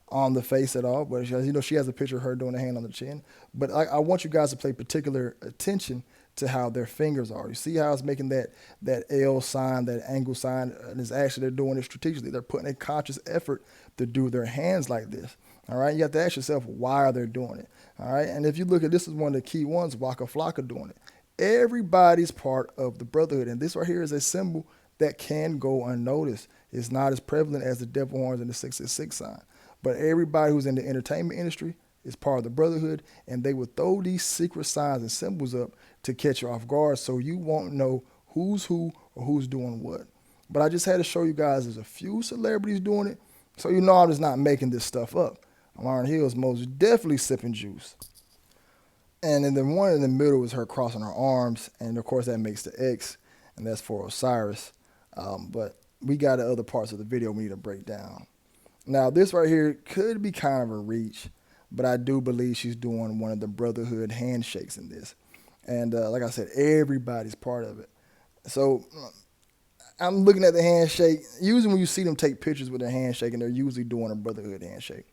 on the face at all, but she has a picture of her doing a hand on the chin. But I want you guys to pay particular attention to how their fingers are. You see how it's making that L sign, that angle sign, and it's actually they're doing it strategically. They're putting a conscious effort to do their hands like this. All right, you have to ask yourself, why are they doing it? All right, and if you look at this is one of the key ones, Waka Flocka doing it. Everybody's part of the brotherhood, and this right here is a symbol that can go unnoticed. It's not as prevalent as the devil horns and the 666 sign, but everybody who's in the entertainment industry is part of the brotherhood, and they will throw these secret signs and symbols up to catch you off guard, so you won't know who's who or who's doing what. But I just had to show you guys there's a few celebrities doing it, so you know I'm just not making this stuff up. Lauryn Hill is most definitely sipping juice. And then the one in the middle is her crossing her arms, and of course that makes the X, and that's for Osiris. But we got the other parts of the video we need to break down. Now this right here could be kind of a reach, but I do believe she's doing one of the brotherhood handshakes in this. And like I said, everybody's part of it. So I'm looking at the handshake. Usually when you see them take pictures with their handshake, and they're usually doing a brotherhood handshake.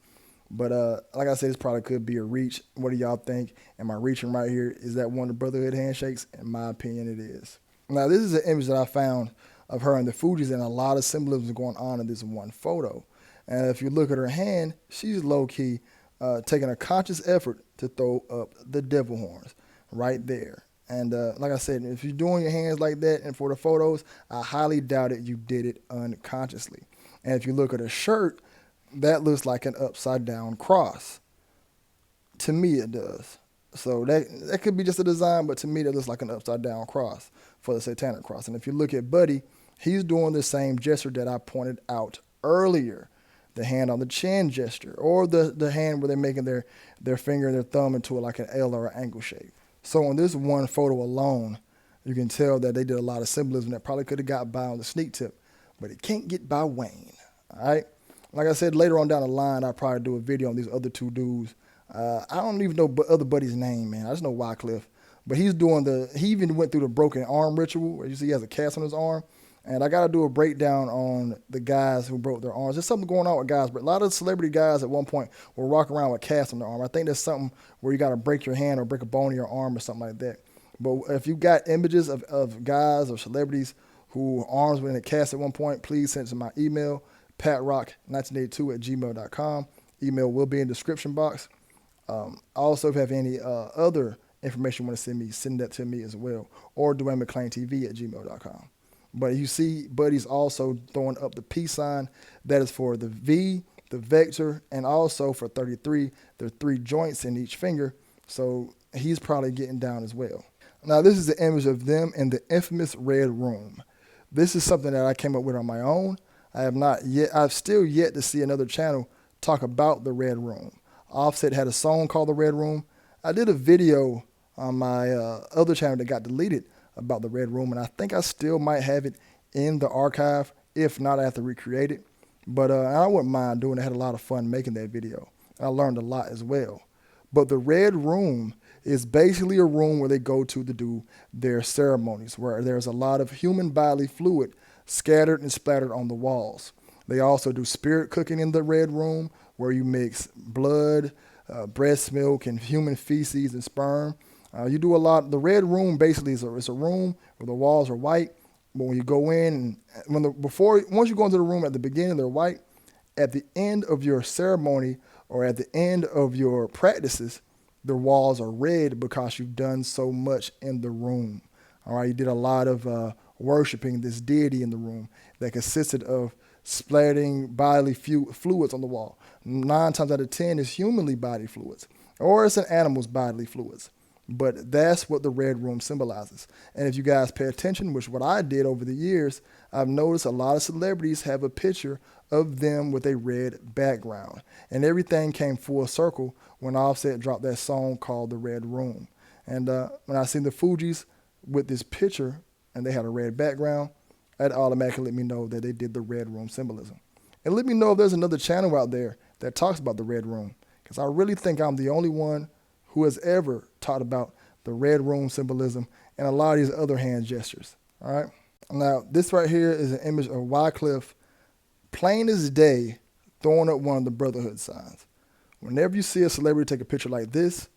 But like I said, this probably could be a reach. What do y'all think? Am I reaching right here? Is that one of the brotherhood handshakes? In my opinion, it is. Now, this is an image that I found of her and the Fugees, and a lot of symbolism going on in this one photo. And if you look at her hand, she's low-key taking a conscious effort to throw up the devil horns right there. And like I said, if you're doing your hands like that and for the photos, I highly doubt it you did it unconsciously. And if you look at her shirt, that looks like an upside down cross. To me, it does. So that could be just a design, but to me, that looks like an upside down cross for the satanic cross. And if you look at Buddy, he's doing the same gesture that I pointed out earlier, the hand on the chin gesture, or the hand where they're making their finger and their thumb into like an L or an angle shape. So on this one photo alone, you can tell that they did a lot of symbolism that probably could have got by on the sneak tip, but it can't get by Wayne. All right. Like I said, later on down the line, I'll probably do a video on these other two dudes. I don't even know other buddy's name, man. I just know Wycliffe. But he even went through the broken arm ritual, where you see he has a cast on his arm. And I got to do a breakdown on the guys who broke their arms. There's something going on with guys, but a lot of celebrity guys at one point will walk around with casts on their arm. I think there's something where you got to break your hand or break a bone in your arm or something like that. But if you got images of guys or celebrities whose arms were in a cast at one point, please send it to my email, patrock1982@gmail.com. Email will be in the description box. Also, if you have any other information you want to send me, send that to me as well. Or DwayneMcClainTV@gmail.com. But you see, Buddy's also throwing up the peace sign. That is for the V, the vector, and also for 33, there are 3 joints in each finger. So he's probably getting down as well. Now, this is the image of them in the infamous Red Room. This is something that I came up with on my own. I've still yet to see another channel talk about the Red Room. Offset had a song called The Red Room. I did a video on my other channel that got deleted about the Red Room, and I think I still might have it in the archive. If not, I have to recreate it. But I wouldn't mind doing it. I had a lot of fun making that video. I learned a lot as well. But the Red Room is basically a room where they go to do their ceremonies, where there's a lot of human bodily fluid scattered and splattered on the walls. They also do spirit cooking in the Red Room, where you mix blood, breast milk, and human feces and sperm. You do a lot. The Red Room basically is a room where the walls are white, but when you go in, once you go into the room at the beginning, they're white. At the end of your ceremony or at the end of your practices, the walls are red because you've done so much in the room. All right, you did a lot of worshiping this deity in the room that consisted of splatting bodily fluids on the wall. 9 times out of 10 is humanly body fluids, or it's an animal's bodily fluids. But that's what the Red Room symbolizes. And if you guys pay attention, which what I did over the years, I've noticed a lot of celebrities have a picture of them with a red background. And everything came full circle when Offset dropped that song called The Red Room. And when I seen the Fugees with this picture and they had a red background, that automatically let me know that they did the Red Room symbolism. And let me know if there's another channel out there that talks about the Red Room, because I really think I'm the only one who has ever taught about the Red Room symbolism and a lot of these other hand gestures. All right. Now, this right here is an image of Wycliffe, plain as day, throwing up one of the brotherhood signs. Whenever you see a celebrity take a picture like this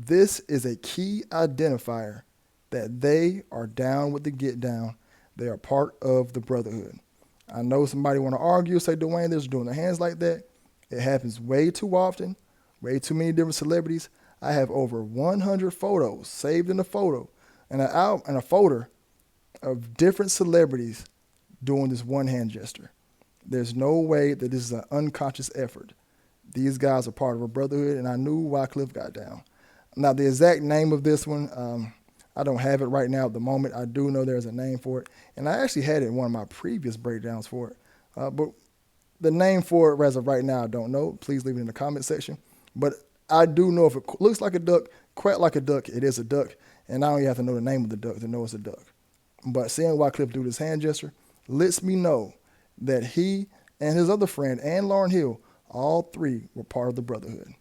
is a key identifier that they are down with the get down. They are part of the brotherhood. I know somebody want to argue, say, Dwayne, they're just doing their hands like that. It happens way too often, way too many different celebrities. I have over 100 photos saved in a photo and a folder of different celebrities doing this one hand gesture. There's no way that this is an unconscious effort. These guys are part of a brotherhood, and I knew Wycliffe got down. Now, the exact name of this one, I don't have it right now at the moment. I do know there's a name for it, and I actually had it in one of my previous breakdowns for it. But the name for it as of right now, I don't know. Please leave it in the comment section. But I do know if it looks like a duck, quack like a duck, it is a duck, and I don't even have to know the name of the duck to know it's a duck. But seeing Wycliffe do this hand gesture lets me know that he and his other friend and Lauryn Hill, all three were part of the brotherhood.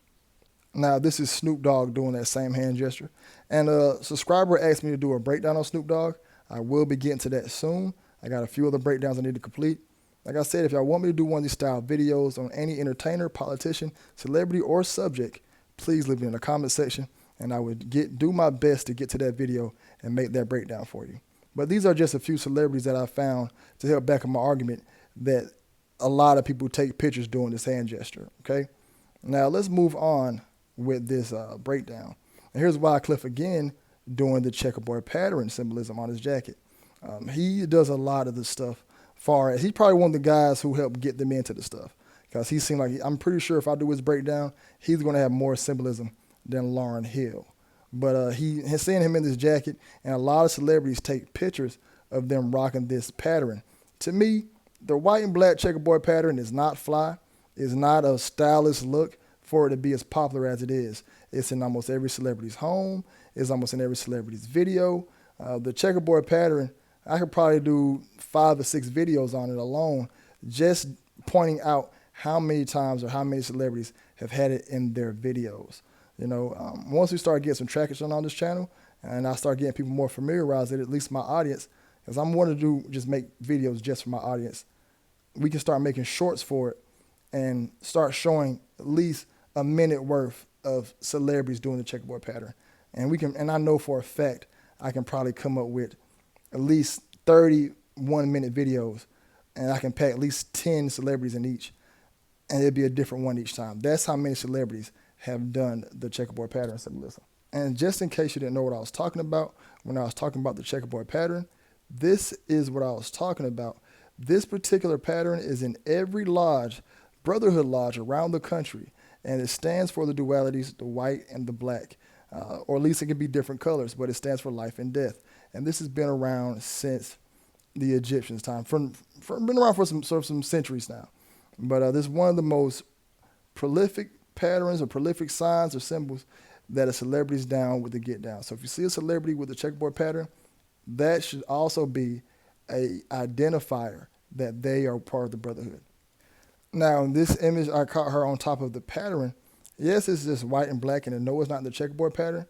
Now, this is Snoop Dogg doing that same hand gesture. And a subscriber asked me to do a breakdown on Snoop Dogg. I will be getting to that soon. I got a few other breakdowns I need to complete. Like I said, if y'all want me to do one of these style videos on any entertainer, politician, celebrity, or subject, please leave it in the comment section, and I would do my best to get to that video and make that breakdown for you. But these are just a few celebrities that I found to help back up my argument that a lot of people take pictures doing this hand gesture, okay? Now, let's move on with this breakdown. And here's Wycliffe again doing the checkerboard pattern symbolism on his jacket. He does a lot of this stuff. He's probably one of the guys who helped get them into the stuff, because he seemed like, I'm pretty sure if I do his breakdown, he's going to have more symbolism than Lauryn Hill. But he has seen him in this jacket, and a lot of celebrities take pictures of them rocking this pattern. To me, the white and black checkerboard pattern is not fly. It's not a stylish look for it to be as popular as it is. It's in almost every celebrity's home. It's almost in every celebrity's video. The checkerboard pattern, I could probably do 5 or 6 videos on it alone, just pointing out how many times or how many celebrities have had it in their videos. You know, once we start getting some traction on this channel, and I start getting people more familiarized with it, at least my audience, because I'm wanting to do just make videos just for my audience, we can start making shorts for it and start showing at least a minute worth of celebrities doing the checkerboard pattern. And I know for a fact I can probably come up with at least 30 1-minute videos, and I can pack at least 10 celebrities in each, and it'll be a different one each time. That's how many celebrities have done the checkerboard pattern symbolism. And just in case you didn't know what I was talking about when I was talking about the checkerboard pattern, this is what I was talking about. This particular pattern is in every lodge, brotherhood lodge around the country, and it stands for the dualities, the white and the black, or at least it can be different colors, but it stands for life and death. And this has been around since the Egyptians' time, been around for some centuries now. But this is one of the most prolific patterns or prolific signs or symbols that a celebrity's down with the get down. So if you see a celebrity with a checkerboard pattern, that should also be a identifier that they are part of the brotherhood. Now, in this image, I caught her on top of the pattern. Yes, it's just white and black, and I know it's not the checkerboard pattern,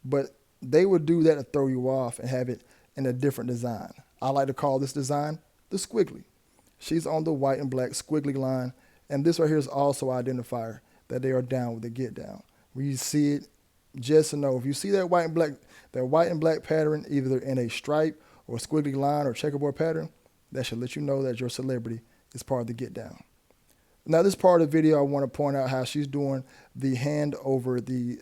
but they would do that to throw you off and have it in a different design. I like to call this design the squiggly. She's on the white and black squiggly line, and this right here is also an identifier that they are down with the get down. When you see it, just to know, if you see that white and black pattern, either in a stripe or squiggly line or checkerboard pattern, that should let you know that your celebrity is part of the get down. Now, this part of the video, I want to point out how she's doing the hand over the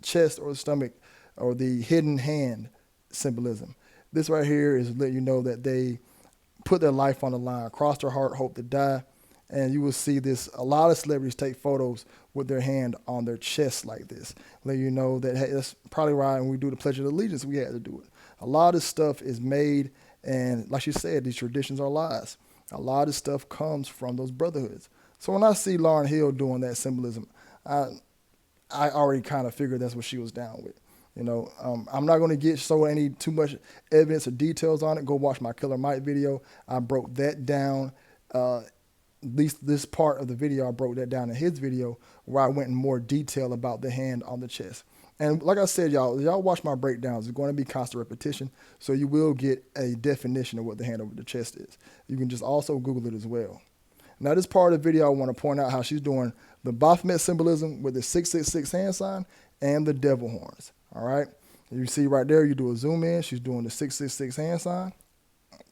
chest or the stomach or the hidden hand symbolism. This right here is letting you know that they put their life on the line, cross their heart, hope to die. And you will see this, a lot of celebrities take photos with their hand on their chest like this, letting you know that, hey, that's probably why when we do the Pledge of Allegiance, we had to do it. A lot of stuff is made, and like you said, these traditions are lies. A lot of stuff comes from those brotherhoods. So when I see Lauryn Hill doing that symbolism, I already kind of figured that's what she was down with. You know, I'm not going to show any too much evidence or details on it. Go watch my Killer Mike video. I broke that down. At least this part of the video, I broke that down in his video where I went in more detail about the hand on the chest. And like I said, y'all watch my breakdowns. It's going to be constant repetition, so you will get a definition of what the hand over the chest is. You can just also Google it as well. Now, this part of the video, I want to point out how she's doing the Baphomet symbolism with the 666 hand sign and the devil horns. All right. You see right there, you do a zoom in. She's doing the 666 hand sign.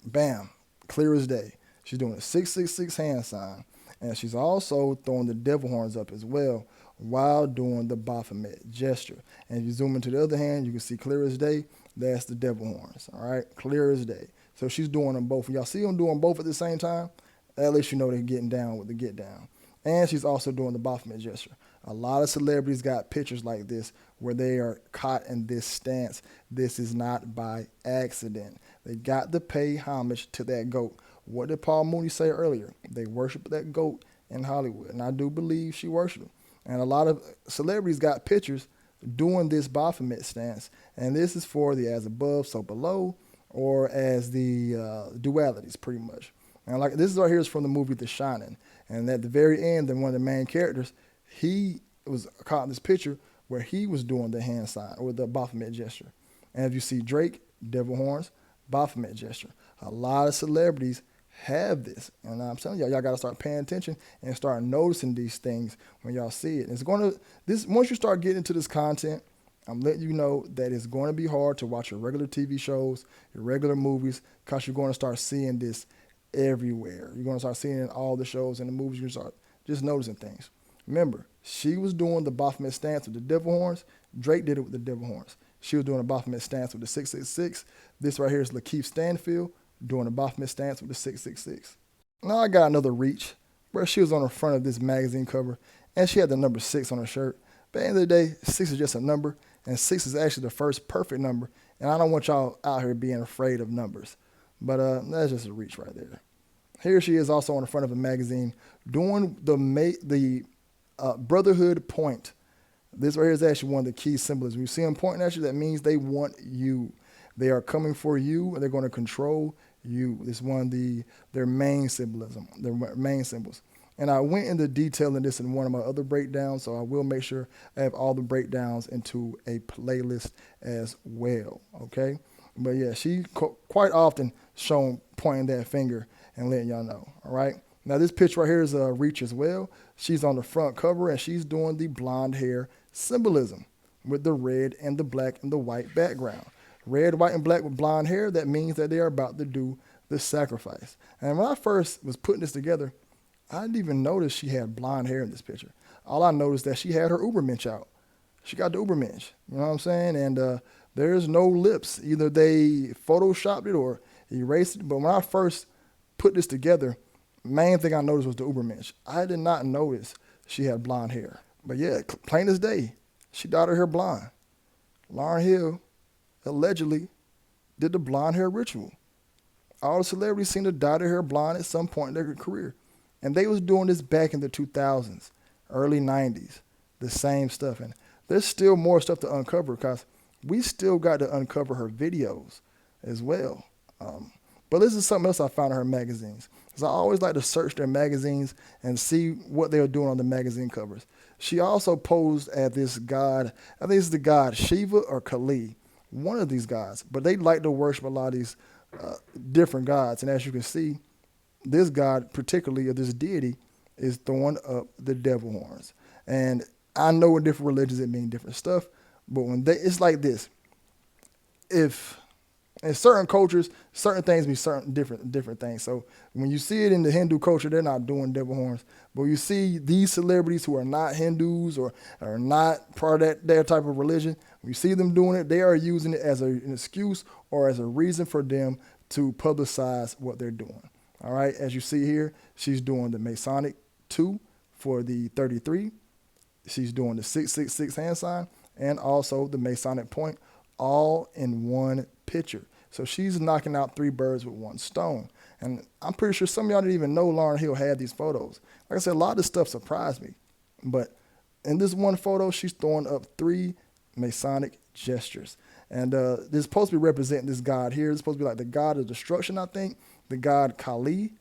Bam. Clear as day. She's doing a 666 hand sign. And she's also throwing the devil horns up as well while doing the Baphomet gesture. And if you zoom into the other hand, you can see clear as day, that's the devil horns, all right? Clear as day. So she's doing them both. Y'all see them doing both at the same time? At least you know they're getting down with the get down. And she's also doing the Baphomet gesture. A lot of celebrities got pictures like this where they are caught in this stance. This is not by accident. They got to pay homage to that GOAT. What did Paul Mooney say earlier? They worship that GOAT in Hollywood. And I do believe she worshiped him. And a lot of celebrities got pictures doing this Baphomet stance. And this is for the as above, so below, or as the dualities, pretty much. And like this is right here is from the movie The Shining. And at the very end, then one of the main characters, he was caught in this picture where he was doing the hand sign or the Baphomet gesture. And if you see Drake, devil horns, Baphomet gesture. A lot of celebrities have this. And I'm telling y'all got to start paying attention and start noticing these things when y'all see it. It's going to, this once you start getting into this content, I'm letting you know that it's going to be hard to watch your regular TV shows, your regular movies, because you're going to start seeing this everywhere. You're going to start seeing it in all the shows and the movies. You're going to start just noticing things. Remember, she was doing the Baphomet stance with the devil horns. Drake did it with the devil horns. She was doing a Baphomet stance with the 666. This right here is Lakeith Stanfield doing a Baphomet stance with the 666. Now I got another reach where she was on the front of this magazine cover and she had the number 6 on her shirt. But at the end of the day, 6 is just a number and 6 is actually the first perfect number. And I don't want y'all out here being afraid of numbers. But that's just a reach right there. Here she is also on the front of a magazine doing the Brotherhood point. This right here is actually one of the key symbols. When you see them pointing at you, that means they want you. They are coming for you, and they're going to control you. This is one of their main symbolism, their main symbols. And I went into detail in this in one of my other breakdowns, so I will make sure I have all the breakdowns into a playlist as well, okay? But yeah, she quite often shown pointing that finger and letting y'all know, all right? Now this picture right here is a reach as well. She's on the front cover and she's doing the blonde hair symbolism with the red and the black and the white background. Red, white, and black with blonde hair, that means that they are about to do the sacrifice. And when I first was putting this together, I didn't even notice she had blonde hair in this picture. All I noticed that she had her Ubermensch out. She got the Ubermensch, you know what I'm saying? And there's no lips. Either they photoshopped it or erased it. But when I first put this together, main thing I noticed was the Ubermensch. I did not notice she had blonde hair. But yeah, plain as day, she dyed her hair blonde. Lauryn Hill allegedly did the blonde hair ritual. All the celebrities seem to dye their hair blonde at some point in their career. And they was doing this back in the 2000s, early 90s, the same stuff. And there's still more stuff to uncover because we still got to uncover her videos as well. But this is something else I found in her magazines. Because I always like to search their magazines and see what they were doing on the magazine covers. She also posed at this god, I think it's the god Shiva or Kali, one of these gods. But they like to worship a lot of these different gods. And as you can see, this god particularly, or this deity, is throwing up the devil horns. And I know in different religions it means different stuff. But when it's like this. If in certain cultures, certain things mean certain different things. So when you see it in the Hindu culture, they're not doing devil horns. But you see these celebrities who are not Hindus or are not part of their type of religion, when you see them doing it, they are using it as an excuse or as a reason for them to publicize what they're doing. All right, as you see here, she's doing the Masonic 2 for the 33. She's doing the 666 hand sign and also the Masonic point, all in one picture. So she's knocking out 3 birds with 1 stone. And I'm pretty sure some of y'all didn't even know Lauryn Hill had these photos. Like I said, a lot of this stuff surprised me. But in this one photo, she's throwing up 3 Masonic gestures. And this is supposed to be representing this god here. It's supposed to be like the god of destruction, I think, the god Kali.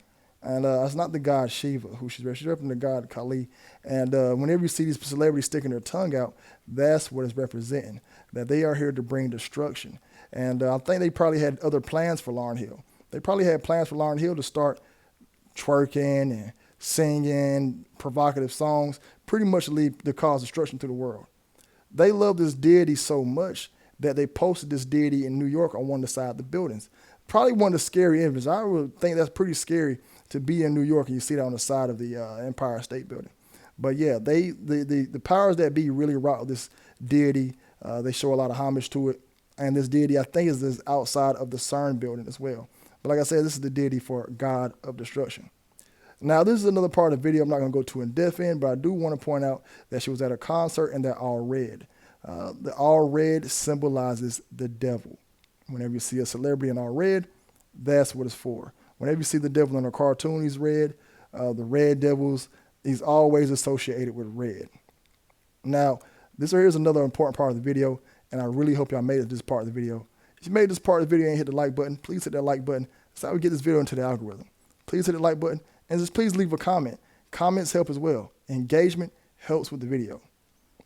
And it's not the god Shiva, who she's representing the god Kali. And whenever you see these celebrities sticking their tongue out, that's what it's representing, that they are here to bring destruction. And I think they probably had other plans for Lauryn Hill. They probably had plans for Lauryn Hill to start twerking and singing provocative songs, pretty much to cause destruction to the world. They love this deity so much that they posted this deity in New York on one of the side of the buildings. Probably one of the scary images. I would think that's pretty scary to be in New York, and you see that on the side of the Empire State Building. But yeah, the powers that be really rock this deity. They show a lot of homage to it. And this deity, I think, is outside of the CERN building as well. But like I said, this is the deity for God of Destruction. Now, this is another part of the video I'm not going to go too in depth in, but I do want to point out that she was at a concert and they're all red. The all red symbolizes the devil. Whenever you see a celebrity in all red, that's what it's for. Whenever you see the devil in a cartoon, he's red. The red devils, he's always associated with red. Now, this right here is another important part of the video, and I really hope y'all made it to this part of the video. If you made this part of the video and hit the like button, please hit that like button. That's how we get this video into the algorithm. Please hit the like button, and just please leave a comment. Comments help as well. Engagement helps with the video.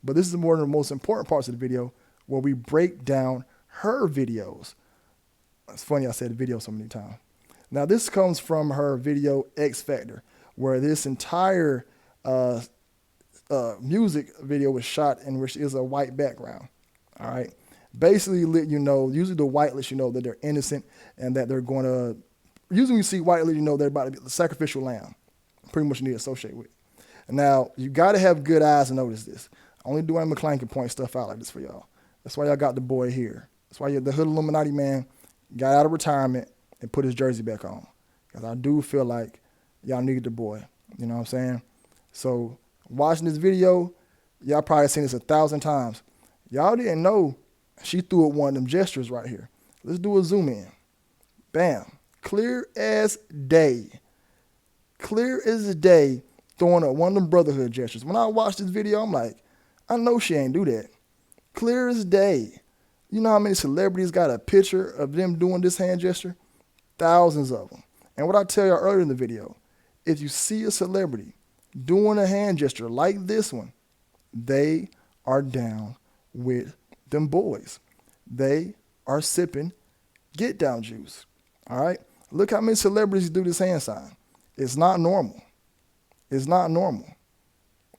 But this is one of the most important parts of the video, where we break down her videos. It's funny I said video so many times. Now, this comes from her video X Factor, where this entire music video was shot in which is a white background. All right. Basically, let you know, usually the white lets you know that they're innocent and that they're going to, usually when you see white, let you know they're about to be the sacrificial lamb. Pretty much you need to associate with. Now, you got to have good eyes to notice this. Only Dwayne McClain can point stuff out like this for y'all. That's why y'all got the boy here. That's why the Hood Illuminati man got out of retirement and put his jersey back on. Because I do feel like y'all need the boy. You know what I'm saying? So watching this video, y'all probably seen this 1,000 times. Y'all didn't know she threw up one of them gestures right here. Let's do a zoom in. Bam. Clear as day. Clear as day, throwing up one of them brotherhood gestures. When I watched this video, I'm like, I know she ain't do that. Clear as day. You know how many celebrities got a picture of them doing this hand gesture? Thousands of them. And what I tell y'all earlier in the video, if you see a celebrity doing a hand gesture like this one, they are down with them boys. They are sipping get down juice. All right? Look how many celebrities do this hand sign. It's not normal. It's not normal.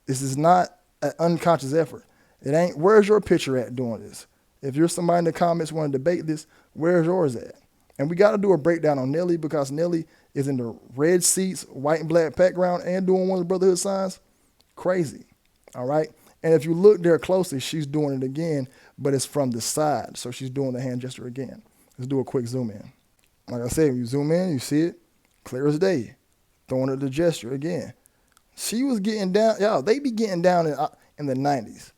This is not an unconscious effort. It ain't, where's your picture at doing this? If you're somebody in the comments want to debate this, where's yours at? And we got to do a breakdown on Nelly, because Nelly is in the red seats, white and black background, and doing one of the brotherhood signs. Crazy. All right? And if you look there closely, she's doing it again, but it's from the side. So she's doing the hand gesture again. Let's do a quick zoom in. Like I said, when you zoom in, you see it clear as day. Throwing it the gesture again. She was getting down. Y'all, they be getting down in the 90s.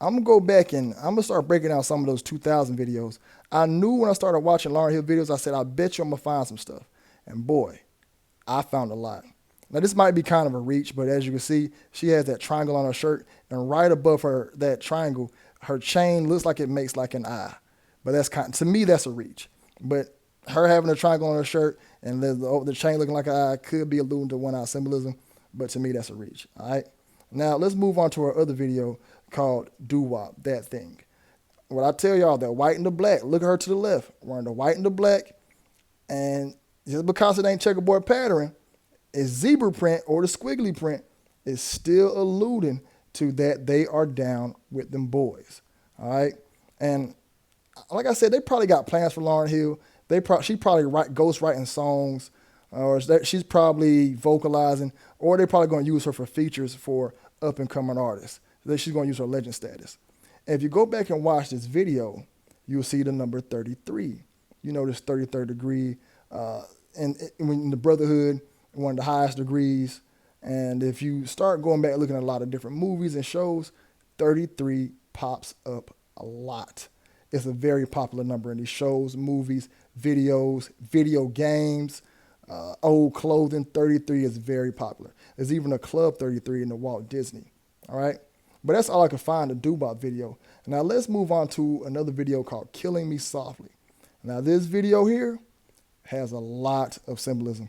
I'm going to go back and I'm going to start breaking down some of those 2000 videos. I knew when I started watching Lauryn Hill videos, I said, I bet you I'm going to find some stuff. And boy, I found a lot. Now, this might be kind of a reach, but as you can see, she has that triangle on her shirt, and right above her, that triangle, her chain looks like it makes like an eye. But that's to me, that's a reach. But her having a triangle on her shirt and the chain looking like an eye could be alluding to one-eye symbolism, but to me, that's a reach. All right? Now, let's move on to our other video called Doo-Wop, That Thing. What I tell y'all, that white and the black, look at her to the left, wearing the white and the black, and just because it ain't checkerboard pattern, it's zebra print or the squiggly print is still alluding to that they are down with them boys. All right? And like I said, they probably got plans for Lauryn Hill. She probably ghostwriting songs, or she's probably vocalizing, or they're probably going to use her for features for up-and-coming artists. She's going to use her legend status. And if you go back and watch this video, you'll see the number 33. You know, this 33rd degree, and in the brotherhood, one of the highest degrees. And if you start going back looking at a lot of different movies and shows, 33 pops up a lot. It's a very popular number in these shows, movies, videos, video games, old clothing. 33 is very popular. There's even a Club 33 in the Walt Disney. All right? But that's all I could find, a Doo-Wop video. Now let's move on to another video called Killing Me Softly. Now this video here has a lot of symbolism.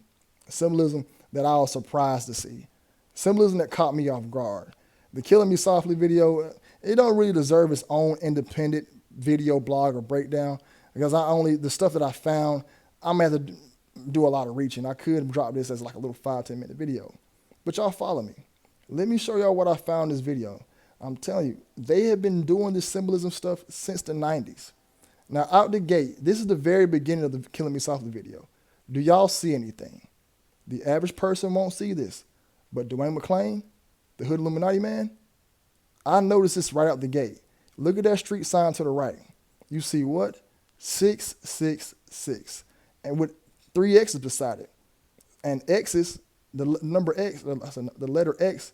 Symbolism that I was surprised to see. Symbolism that caught me off guard. The Killing Me Softly video, it don't really deserve its own independent video blog or breakdown, because the stuff that I found, I'm going to have to do a lot of reaching. I could drop this as like a little 5-10 minute video, but y'all follow me. Let me show y'all what I found in this video. I'm telling you, they have been doing this symbolism stuff since the 90s. Now, out the gate, this is the very beginning of the Killing Me Softly video. Do y'all see anything? The average person won't see this. But Dwayne McClain, the Hood Illuminati man, I noticed this right out the gate. Look at that street sign to the right. You see what? 666. And with 3 X's beside it. And X's, the number X, the letter X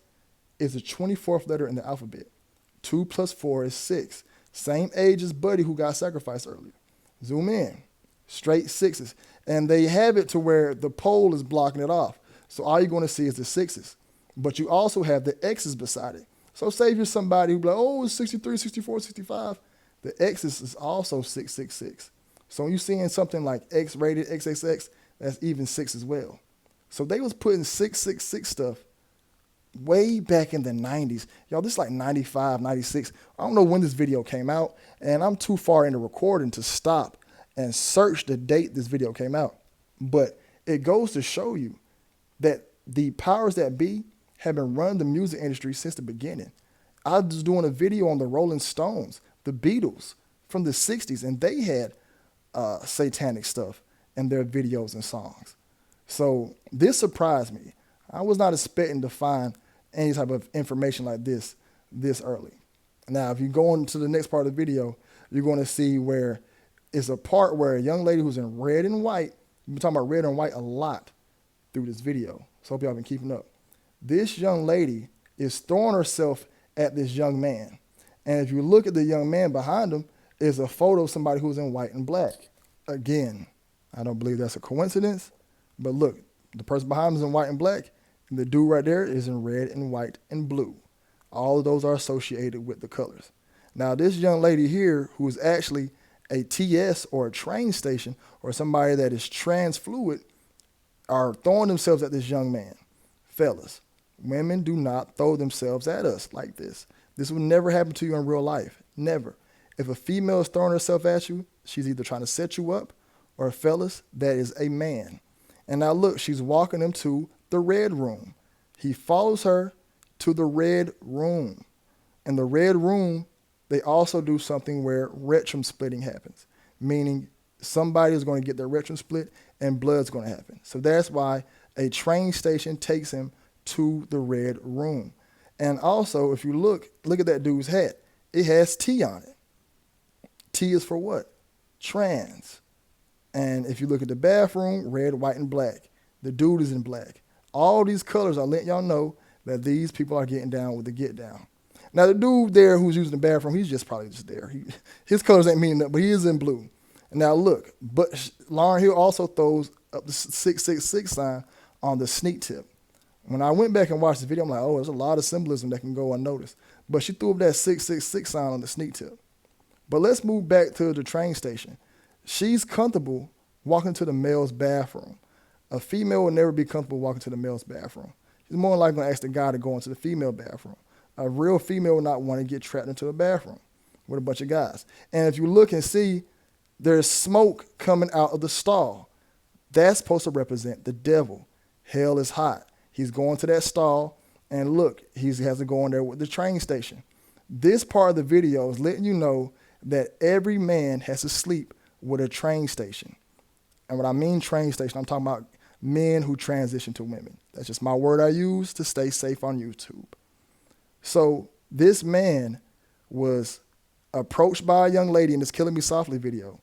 is the 24th letter in the alphabet. 2 plus 4 is 6. Same age as Buddy who got sacrificed earlier. Zoom in. Straight sixes. And they have it to where the pole is blocking it off. So all you're going to see is the 6s. But you also have the X's beside it. So say if you're somebody who's like, oh, it's 63, 64, 65. The X's is also 666. So when you're seeing something like X-rated, XXX, that's even 6 as well. So they was putting 666 stuff way back in the 90s. Y'all, this is like 95, 96. I don't know when this video came out, and I'm too far into recording to stop and search the date this video came out. But it goes to show you that the powers that be have been running the music industry since the beginning. I was doing a video on the Rolling Stones, the Beatles from the 60s, and they had satanic stuff in their videos and songs. So this surprised me. I was not expecting to find any type of information like this early. Now, if you go into the next part of the video, you're going to see where it's a part where a young lady who's in red and white, we've been talking about red and white a lot through this video, so hope y'all been keeping up. This young lady is throwing herself at this young man. And if you look at the young man behind him, is a photo of somebody who's in white and black. Again, I don't believe that's a coincidence, but look, the person behind him is in white and black, and the dude right there is in red and white and blue. All of those are associated with the colors. Now, this young lady here, who is actually a TS or a train station or somebody that is trans fluid, are throwing themselves at this young man. Fellas, women do not throw themselves at us like this. This would never happen to you in real life. Never. If a female is throwing herself at you, she's either trying to set you up, or fellas, that is a man. And now look, she's walking him to the red room. He follows her to the red room. In the red room, they also do something where rectum splitting happens, meaning somebody is going to get their rectum split and blood's going to happen. So that's why a train station takes him to the red room. And also, if you look at that dude's hat. It has T on it. T is for what? Trans. And if you look at the bathroom, red, white, and black. The dude is in black. All these colors are letting y'all know that these people are getting down with the get down. Now, the dude there who's using the bathroom, he's just probably just there. His colors ain't meaning nothing, but he is in blue. And now look, but Lauryn Hill also throws up the 666 sign on the sneak tip. When I went back and watched the video, I'm like, oh, there's a lot of symbolism that can go unnoticed. But she threw up that 666 sign on the sneak tip. But let's move back to the train station. She's comfortable walking to the male's bathroom. A female would never be comfortable walking to the male's bathroom. She's more likely going to ask the guy to go into the female bathroom. A real female would not want to get trapped into a bathroom with a bunch of guys. And if you look and see, there's smoke coming out of the stall. That's supposed to represent the devil. Hell is hot. He's going to that stall, and look, he has to go in there with the train station. This part of the video is letting you know that every man has to sleep with a train station. And when I mean train station, I'm talking about men who transition to women. That's just my word I use to stay safe on YouTube. So this man was approached by a young lady in this Killing Me Softly video,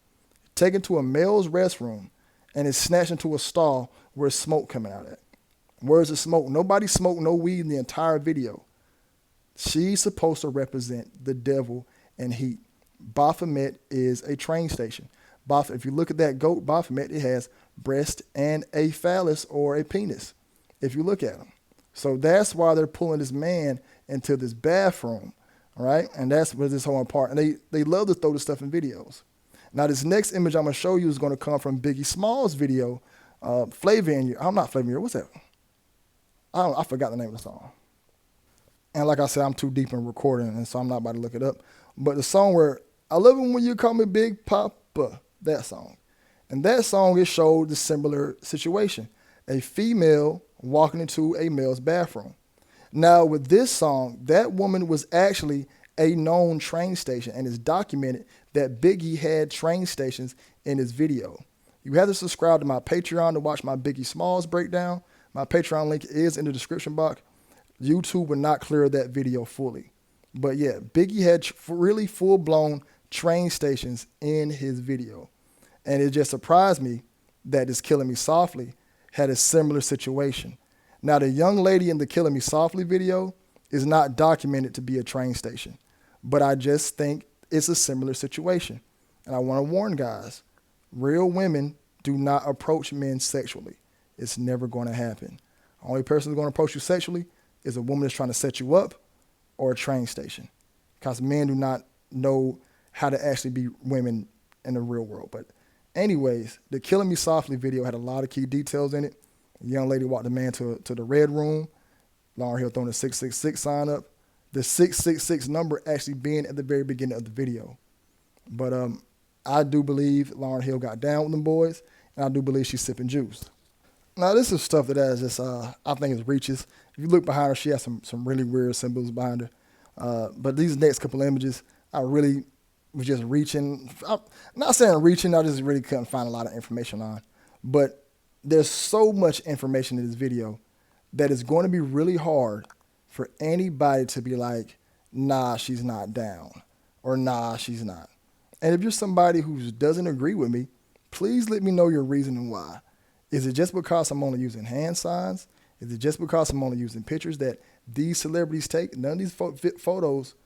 taken to a male's restroom, and is snatched into a stall where smoke coming out at. Where's the smoke? Nobody smoked no weed in the entire video. She's supposed to represent the devil and heat. Baphomet is a train station. If you look at that goat, Baphomet, it has breast and a phallus or a penis, if you look at them. So that's why they're pulling this man into this bathroom, right? And that's where this whole part. And they love to throw this stuff in videos. Now, this next image I'm going to show you is going to come from Biggie Small's video, Flavor in Your... I'm not Flavor in Your... What's that? I forgot the name of the song. And like I said, I'm too deep in recording, and so I'm not about to look it up. But the song where, I love it when you call me Big Papa, that song. And that song, it showed the similar situation. A female walking into a male's bathroom. Now, with this song, that woman was actually a known train station, and it's documented that Biggie had train stations in his video. You have to subscribe to my Patreon to watch my Biggie Smalls breakdown. My Patreon link is in the description box. YouTube will not clear that video fully. But yeah, Biggie had really full-blown train stations in his video. And it just surprised me that this Killing Me Softly had a similar situation. Now, the young lady in the Killing Me Softly video is not documented to be a train station, but I just think it's a similar situation. And I want to warn guys, real women do not approach men sexually. It's never going to happen. The only person who's going to approach you sexually is a woman that's trying to set you up or a train station, because men do not know how to actually be women in the real world. But anyways, the Killing Me Softly video had a lot of key details in it. A young lady walked the man to the red room. Lauryn Hill throwing the 666 sign up. The 666 number actually being at the very beginning of the video. But I do believe Lauryn Hill got down with them boys, and I do believe she's sipping juice. Now, this is stuff that is just, I think is reaches. If you look behind her, she has some really weird symbols behind her. But these next couple images, I really was just reaching. I'm not saying reaching, I just really couldn't find a lot of information on. But there's so much information in this video that it's going to be really hard for anybody to be like, nah, she's not down, or nah, she's not. And if you're somebody who doesn't agree with me, please let me know your reasoning why. Is it just because I'm only using hand signs? Is it just because I'm only using pictures that these celebrities take? None of these photos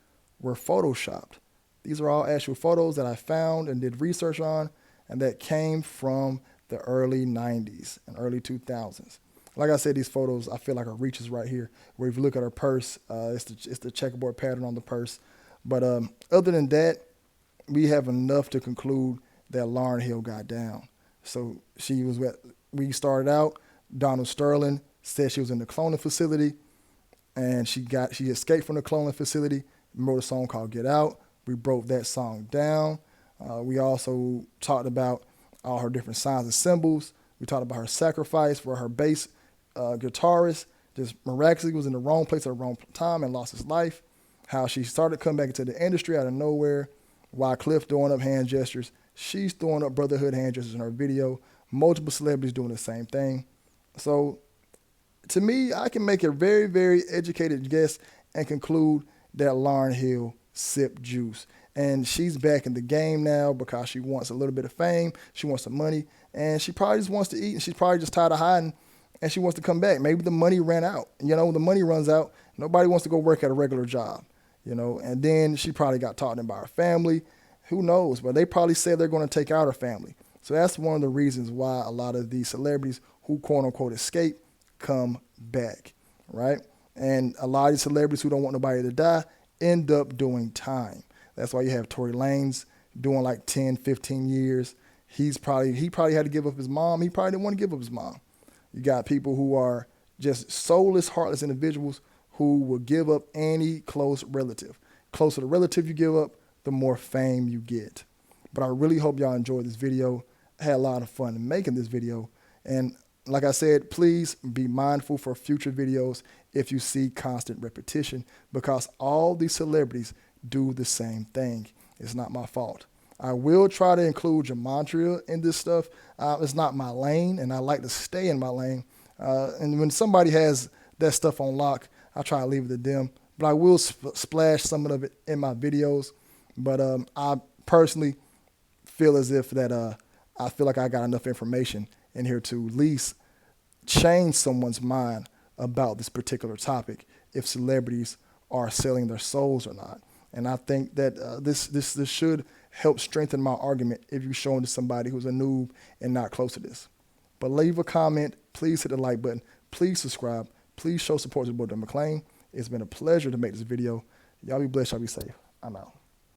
were photoshopped. These are all actual photos that I found and did research on, and that came from the early 90s and early 2000s. Like I said, these photos I feel like are reaches right here, where if you look at her purse, it's the checkerboard pattern on the purse. But other than that, we have enough to conclude that Lauryn Hill got down. So she was we started out, Donald Sterling said she was in the cloning facility, and she escaped from the cloning facility, wrote a song called Get Out. We broke that song down. We also talked about all her different signs and symbols. We talked about her sacrifice for her bass guitarist, just miraculously was in the wrong place at the wrong time and lost his life. How she started coming back into the industry out of nowhere. Wyclef throwing up hand gestures. She's throwing up brotherhood hand gestures in her video. Multiple celebrities doing the same thing. So to me, I can make a very, very educated guess and conclude that Lauryn Hill sipped juice. And she's back in the game now because she wants a little bit of fame. She wants some money. And she probably just wants to eat. And she's probably just tired of hiding. And she wants to come back. Maybe the money ran out. You know, when the money runs out, nobody wants to go work at a regular job. You know, and then she probably got talked in by her family. Who knows? But they probably said they're going to take out her family. So that's one of the reasons why a lot of these celebrities who quote-unquote escape come back, right? And a lot of these celebrities who don't want nobody to die end up doing time. That's why you have Tory Lanez doing like 10, 15 years. He probably had to give up his mom. He probably didn't want to give up his mom. You got people who are just soulless, heartless individuals who will give up any close relative. Closer the relative you give up, the more fame you get. But I really hope y'all enjoyed this video. I had a lot of fun making this video. And like I said, please be mindful for future videos if you see constant repetition, because all these celebrities do the same thing. It's not my fault. I will try to include gematria in this stuff. It's not my lane, and I like to stay in my lane. And when somebody has that stuff on lock, I try to leave it to them. But I will splash some of it in my videos. But I personally feel as if that I feel like I got enough information in here to at least change someone's mind about this particular topic, if celebrities are selling their souls or not. And I think that this should help strengthen my argument if you're showing to somebody who's a noob and not close to this. But leave a comment. Please hit the like button. Please subscribe. Please show support to the boy, McClain. It's been a pleasure to make this video. Y'all be blessed. Y'all be safe. I'm out.